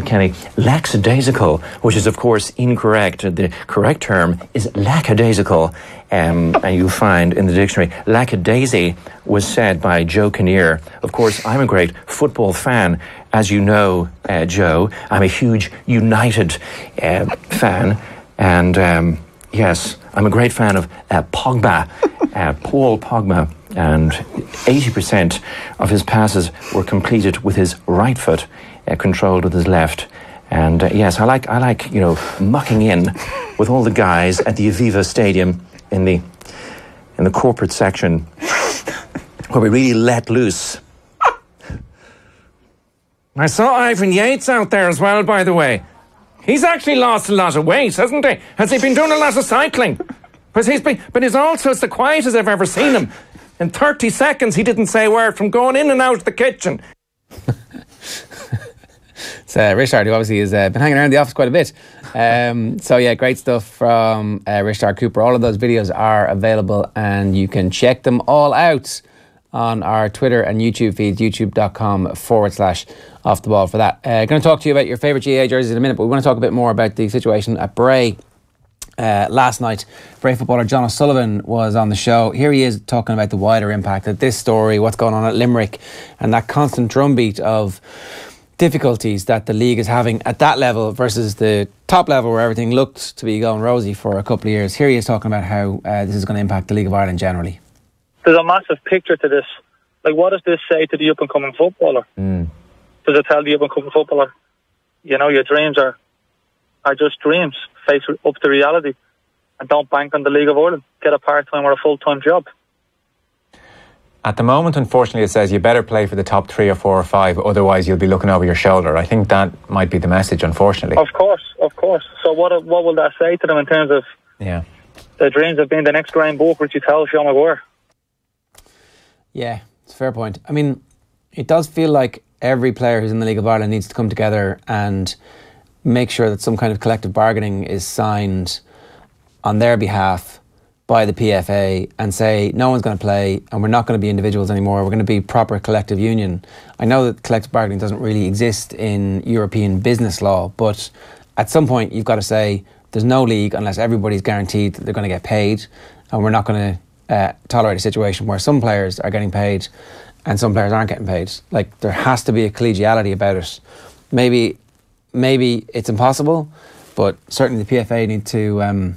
Kenny, lackadaisical, which is of course incorrect. The correct term is lackadaisical, and you'll find in the dictionary, lackadaisy was said by Joe Kinnear. Of course, I'm a great football fan, as you know, Joe. I'm a huge United fan, and yes, I'm a great fan of Pogba, Paul Pogba, and 80% of his passes were completed with his right foot, controlled with his left. And yes, I like mucking in with all the guys at the Aviva Stadium in the corporate section where we really let loose. I saw Ivan Yates out there as well, by the way. He's actually lost a lot of weight, hasn't he? Has he been doing a lot of cycling? But he's also as the quiet as I've ever seen him. In 30 seconds, he didn't say a word from going in and out of the kitchen. So Richard, who obviously has been hanging around the office quite a bit. So yeah, great stuff from Richard Cooper. All of those videos are available and you can check them all out on our Twitter and YouTube feeds, youtube.com/offtheball for that. Going to talk to you about your favourite GAA jerseys in a minute, but we want to talk a bit more about the situation at Bray. Last night, Bray footballer John O'Sullivan was on the show. Here he is talking about the wider impact of this story, what's going on at Limerick, and that constant drumbeat of difficulties that the league is having at that level versus the top level where everything looked to be going rosy for a couple of years. Here he is talking about how this is going to impact the League of Ireland generally. There's a massive picture to this. Like, what does this say to the up-and-coming footballer? Does it tell the up-and-coming footballer, your dreams are just dreams? Face up to reality and don't bank on the League of Ireland. Get a part-time or a full-time job. At the moment, unfortunately, it says you better play for the top 3 or 4 or 5, otherwise you'll be looking over your shoulder. I think that might be the message, unfortunately. Of course. So what will that say to them in terms of their dreams of being the next Graham Book, Richie Tell, Sean McGuire? Yeah, it's a fair point. I mean, it does feel like every player who's in the League of Ireland needs to come together and make sure that some kind of collective bargaining is signed on their behalf by the PFA and say no one's going to play and we're not going to be individuals anymore, we're going to be proper collective union. I know that collective bargaining doesn't really exist in European business law, but at some point you've got to say there's no league unless everybody's guaranteed that they're going to get paid, and we're not going to tolerate a situation where some players are getting paid and some players aren't getting paid. Like, there has to be a collegiality about it. Maybe it's impossible, but certainly the PFA need to,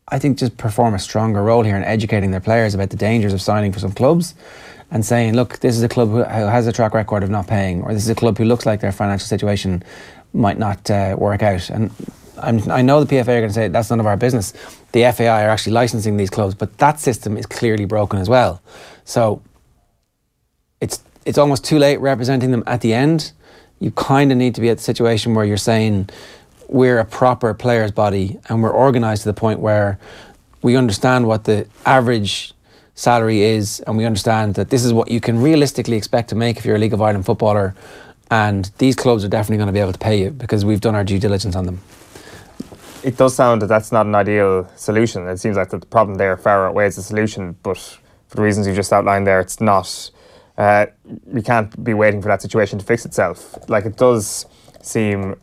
I think, just perform a stronger role here in educating their players about the dangers of signing for some clubs and saying, look, this is a club who has a track record of not paying, or this is a club who looks like their financial situation might not work out. And I know the PFA are going to say that's none of our business. The FAI are actually licensing these clubs, but that system is clearly broken as well. So it's almost too late representing them at the end. You kind of need to be at the situation where you're saying we're a proper players' body and we're organised to the point where we understand what the average salary is and we understand that this is what you can realistically expect to make if you're a League of Ireland footballer, and these clubs are definitely going to be able to pay you because we've done our due diligence on them. It does sound that that's not an ideal solution. It seems like the problem there far outweighs the solution, but for the reasons you just outlined there, it's not. We can't be waiting for that situation to fix itself. Like, it does seem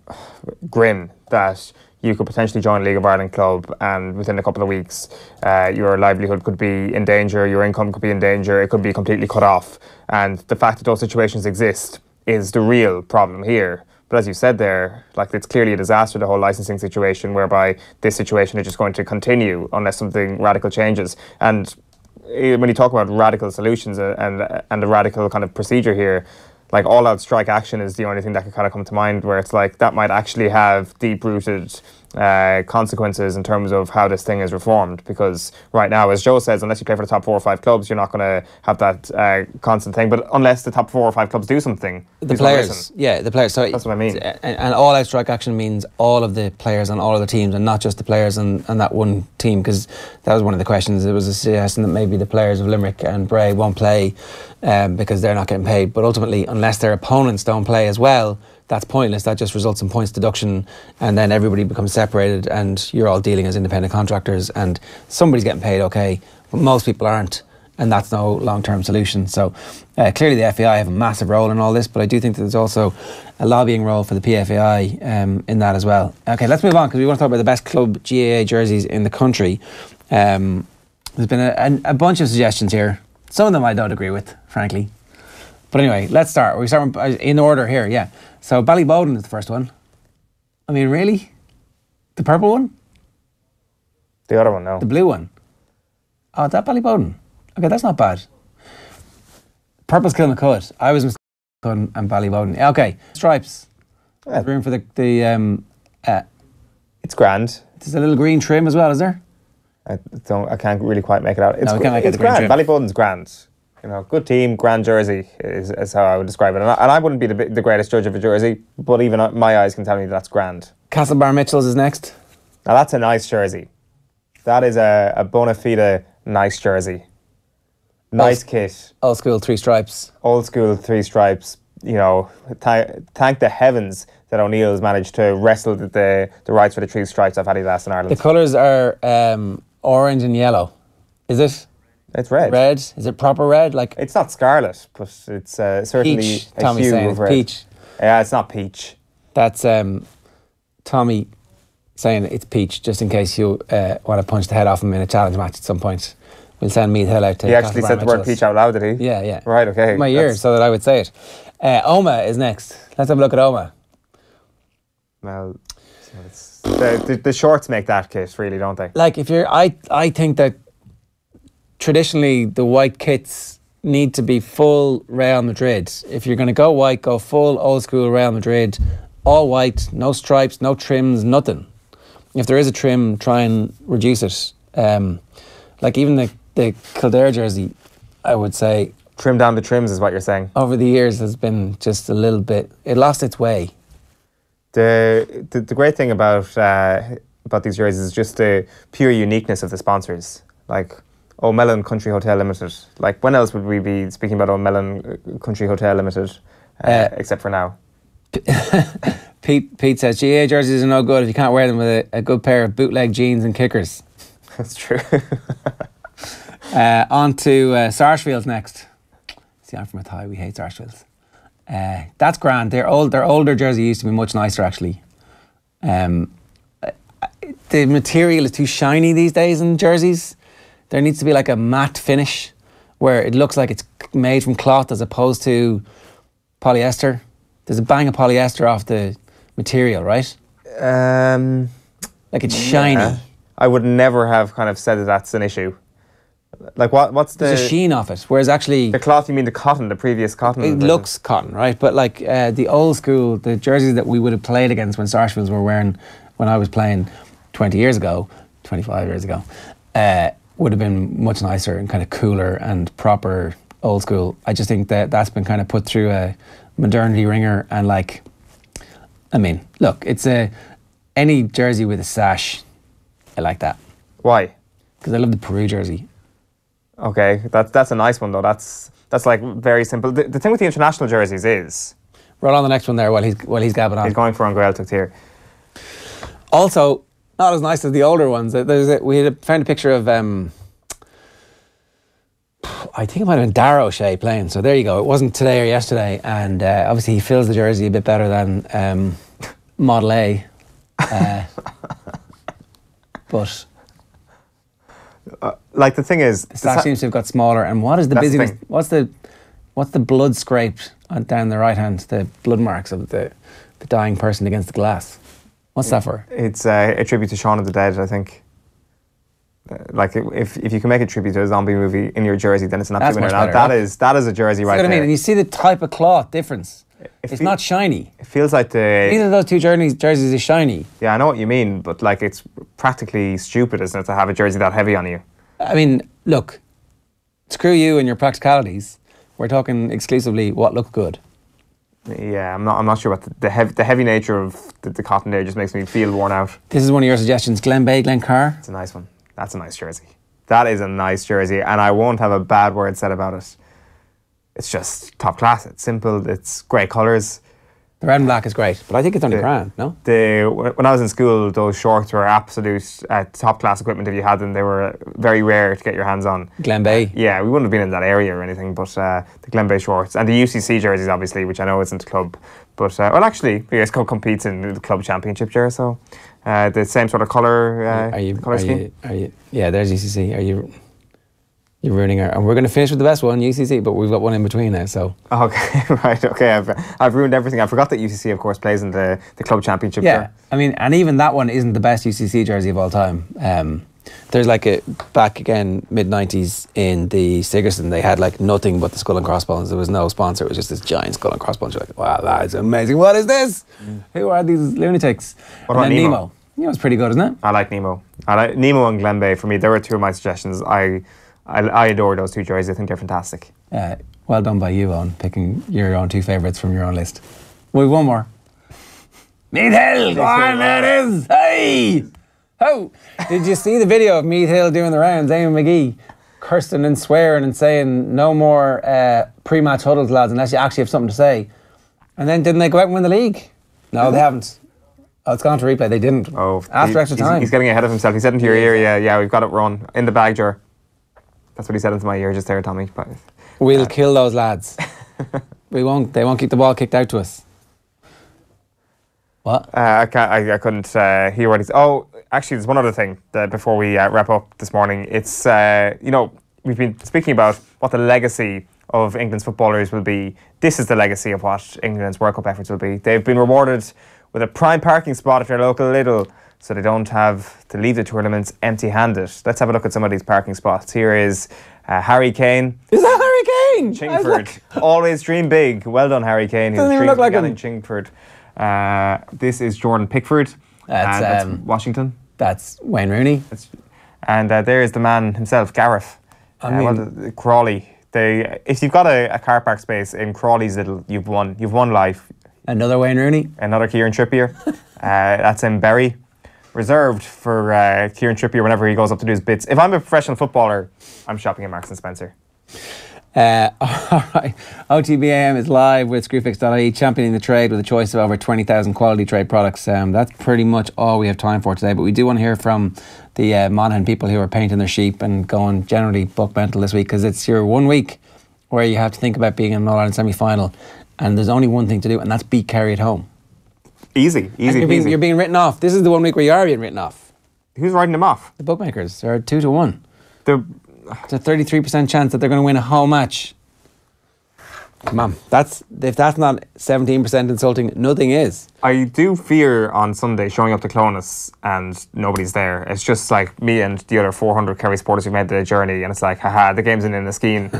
grim that you could potentially join a League of Ireland club and within a couple of weeks your livelihood could be in danger, your income could be in danger, it could be completely cut off. And the fact that those situations exist is the real problem here. But as you said there, like, it's clearly a disaster, the whole licensing situation, whereby this situation is just going to continue unless something radical changes. And when you talk about radical solutions and the radical kind of procedure here, like, all-out strike action is the only thing that could kind of come to mind, where it's like that might actually have deep-rooted consequences in terms of how this thing is reformed, because right now, as Joe says, unless you play for the top 4 or 5 clubs, you're not going to have that constant thing. But unless the top 4 or 5 clubs do something, the players, the players. So that's what I mean. And all-out strike action means all of the players on all of the teams, and not just the players on that one team. Because that was one of the questions. It was a suggestion that maybe the players of Limerick and Bray won't play because they're not getting paid. But ultimately, unless their opponents don't play as well, that's pointless. That just results in points deduction, and then everybody becomes separated, and you're all dealing as independent contractors, and somebody's getting paid, okay, but most people aren't, and that's no long-term solution. So clearly the FAI have a massive role in all this, but I do think that there's also a lobbying role for the PFAI in that as well. Okay, let's move on, because we want to talk about the best club GAA jerseys in the country. There's been a bunch of suggestions here. Some of them I don't agree with, frankly. But anyway, let's start. We start in order here, yeah. So Ballyboden is the first one. I mean, really? The purple one? The other one, no. The blue one? Oh, that Ballyboden. Okay, that's not bad. Purple's Kilmacud. I was mistaken and Ballyboden. Okay, stripes. There's room for the it's grand. There's a little green trim as well, is there? I can't really quite make it out. No, we can't make it the grand. Green trim. Ballyboden's grand. You know, good team, grand jersey is how I would describe it. And I wouldn't be the greatest judge of a jersey, but even my eyes can tell me that's grand. Castlebar Mitchell's is next. Now that's a nice jersey. That is a bona fide nice jersey. Nice kit. Old school 3 stripes. Old school 3 stripes. You know, thank the heavens that O'Neill's managed to wrestle the rights for the 3 stripes off Adidas in Ireland. The colours are orange and yellow. Is it? It's red. Red? Is it proper red? Like, it's not scarlet, but it's certainly peach, a Tommy's hue saying of it's red. peach. Yeah, it's not peach. That's Tommy saying it's peach, just in case you want to punch the head off him in a challenge match at some point. We'll send Meath Hill out to He actually said the word peach out loud, did he? Yeah, yeah. Right, okay. My ears, so that I would say it. Oma is next. Let's have a look at Oma. Well, the shorts make that kit, really, don't they? Like, if you're, I think that traditionally the white kits need to be full Real Madrid. If you're going to go white, go full old school Real Madrid, all white, no stripes, no trims, nothing. If there is a trim, try and reduce it. Like even the Kildare jersey, I would say, trim down the trims is what you're saying. Over the years has been just a little bit, it lost its way. The great thing about these jerseys is just the pure uniqueness of the sponsors. Like O'Mellan Country Hotel Limited. Like, when else would we be speaking about O'Mellan Country Hotel Limited except for now? Pete says GAA jerseys are no good if you can't wear them with a good pair of bootleg jeans and kickers. That's true. On to Sarsfields next. See, I'm from a tie. We hate Sarsfields. That's grand. Their older jersey used to be much nicer, actually. The material is too shiny these days in jerseys. There needs to be like a matte finish where it looks like it's made from cloth as opposed to polyester. There's a bang of polyester off the material, right? Like it's shiny. I would never have kind of said that that's an issue. Like what's the... There's a sheen off it, whereas actually... The cloth, you mean the cotton, the previous cotton? It looks cotton, right? But like the old school, the jerseys that we would have played against when Sarsfields were wearing, when I was playing 20 years ago, 25 years ago, would have been much nicer and kind of cooler and proper old school. I just think that that's been kind of put through a modernity ringer, and like, I mean, look, it's any jersey with a sash, I like that. Why? Because I love the Peru jersey. Okay, that's a nice one though. That's like very simple. The thing with the international jerseys is... Roll on the next one there while he's gabbing on. He's going for Gaeltacht here. Also, not as nice as the older ones. We had found a picture of, I think it might have been Darrow Shea playing. So there you go. It wasn't today or yesterday. And obviously he fills the jersey a bit better than Model A. But... like the thing is... The sash seems to have got smaller. And what is the busyness? What's the blood scraped down the right hand? The blood marks of the dying person against the glass. What's that for? It's a tribute to Shaun of the Dead, I think. Like if you can make a tribute to a zombie movie in your jersey, then it's an absolute winner. Now, that is a jersey right there. What I mean, and you see the type of cloth difference. It's not shiny. It feels like neither of those two jerseys is shiny. Yeah, I know what you mean, but like it's practically stupid, isn't it, to have a jersey that heavy on you? I mean, look, screw you and your practicalities. We're talking exclusively what looked good. Yeah, I'm not sure what the heavy nature of the cotton there just makes me feel worn out. This is one of your suggestions, Glenbeigh, Glencar. It's a nice one. That's a nice jersey. That is a nice jersey, and I won't have a bad word said about it. It's just top class. It's simple. It's great colours. The red and black is great, but I think it's only grand, no? When I was in school, those shorts were absolute top class equipment if you had them. They were very rare to get your hands on. Glenbeigh? Yeah, we wouldn't have been in that area or anything, but the Glenbeigh shorts. And the UCC jerseys, obviously, which I know isn't a club. But, well, actually, the USCO competes in the club championship jersey, so the same sort of colour scheme. Yeah, there's UCC. You're ruining our... And we're going to finish with the best one, UCC, but we've got one in between now, so... Okay, right, okay. I've ruined everything. I forgot that UCC, of course, plays in the club championship. Yeah, I mean, and even that one isn't the best UCC jersey of all time. There's like back again, mid-90s in the Sigerson, they had like nothing but the skull and crossbones. There was no sponsor. It was just this giant skull and crossbones. You're like, wow, that is amazing. What is this? Who are these lunatics? What about Nemo? Nemo's pretty good, isn't it? I like Nemo. Nemo and Glenbeigh, for me, there were two of my suggestions. I adore those two jerseys. I think they're fantastic. Well done by you on picking your own two favourites from your own list. We've one more. Meath Hill, go on, there it is. Hey! Oh! Did you see the video of Meath Hill doing the rounds? Eamon McGee cursing and swearing and saying no more pre-match huddles, lads, unless you actually have something to say. And then didn't they go out and win the league? No, they haven't. Oh, it's gone to replay. They didn't. Oh, after extra time. He's getting ahead of himself. He said into your ear, yeah, we've got it run. In the bag, Ger. That's what he said into my ear just there, Tommy. We'll kill those lads. They won't keep the ball kicked out to us. What? I couldn't hear what he's... Oh, actually, there's one other thing before we wrap up this morning. It's, we've been speaking about what the legacy of England's footballers will be. This is the legacy of what England's World Cup efforts will be. They've been rewarded with a prime parking spot at their local Lidl, so they don't have to leave the tournaments empty-handed. Let's have a look at some of these parking spots. Here is Harry Kane. Is that Harry Kane? Chingford. Always dream big. Well done, Harry Kane. Doesn't even look like him. In Chingford. This is Jordan Pickford. That's Washington. That's Wayne Rooney. And there's the man himself, Gareth. Crawley. If you've got a car park space in Crawley's Lidl, you've won life. Another Wayne Rooney. Another Kieran Trippier. That's in Bury. Reserved for Kieran Trippier whenever he goes up to do his bits. If I'm a professional footballer, I'm shopping at Marks and Spencer. All right. OTB AM is live with Screwfix.ie, championing the trade with a choice of over 20,000 quality trade products. That's pretty much all we have time for today, but we do want to hear from the Monaghan people who are painting their sheep and going generally buck mental this week, because it's your 1 week where you have to think about being in an All-Ireland semi-final, and there's only one thing to do, and that's beat Kerry at home. Easy. You're being written off. This is the 1 week where you are being written off. Who's writing them off? The bookmakers. They're 2-1. It's a 33% chance that they're going to win a whole match. Come on. If that's not 17% insulting, nothing is. I do fear on Sunday showing up to Clonus and nobody's there. It's just like me and the other 400 Kerry supporters who made the journey, and it's like, haha, the game's in a scheme.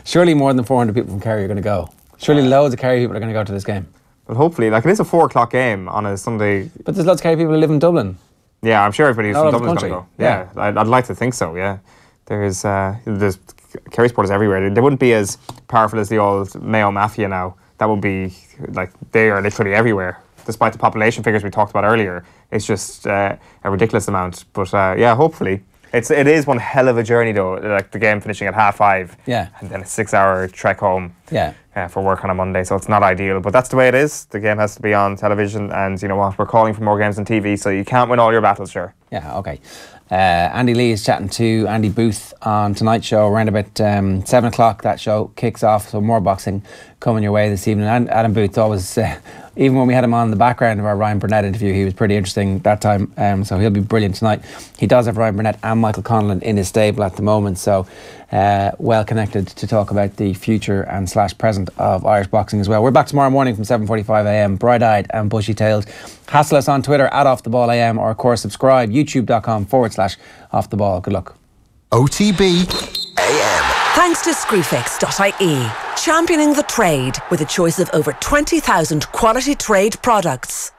Surely more than 400 people from Kerry are going to go. Surely loads of Kerry people are going to go to this game. But hopefully, it is a 4 o'clock game on a Sunday. But there's lots of Kerry people who live in Dublin. Yeah, I'm sure everybody from Dublin's going to go. Yeah. I'd like to think so, yeah. There's Kerry supporters everywhere. They wouldn't be as powerful as the old Mayo Mafia now. That would be, they are literally everywhere. Despite the population figures we talked about earlier, it's just a ridiculous amount. But hopefully. It is one hell of a journey though, the game finishing at 5:30. Yeah. And then a 6-hour trek home. Yeah. For work on a Monday, so it's not ideal. But that's the way it is. The game has to be on television, and you know what? We're calling for more games on TV, so you can't win all your battles, sure. Yeah, okay. Andy Lee is chatting to Andy Booth on tonight's show around about 7 o'clock. That show kicks off, so more boxing coming your way this evening. And Adam Booth always, even when we had him on the background of our Ryan Burnett interview, he was pretty interesting that time, so he'll be brilliant tonight. He does have Ryan Burnett and Michael Conlon in his stable at the moment, so well connected to talk about the future and /present of Irish boxing as well. We're back tomorrow morning from 7:45 AM, bright-eyed and bushy-tailed. Hassle us on Twitter at @OffTheBallAM, or of course subscribe, youtube.com/OffTheBall. Good luck. OTB AM. Thanks to Screwfix.ie. Championing the trade with a choice of over 20,000 quality trade products.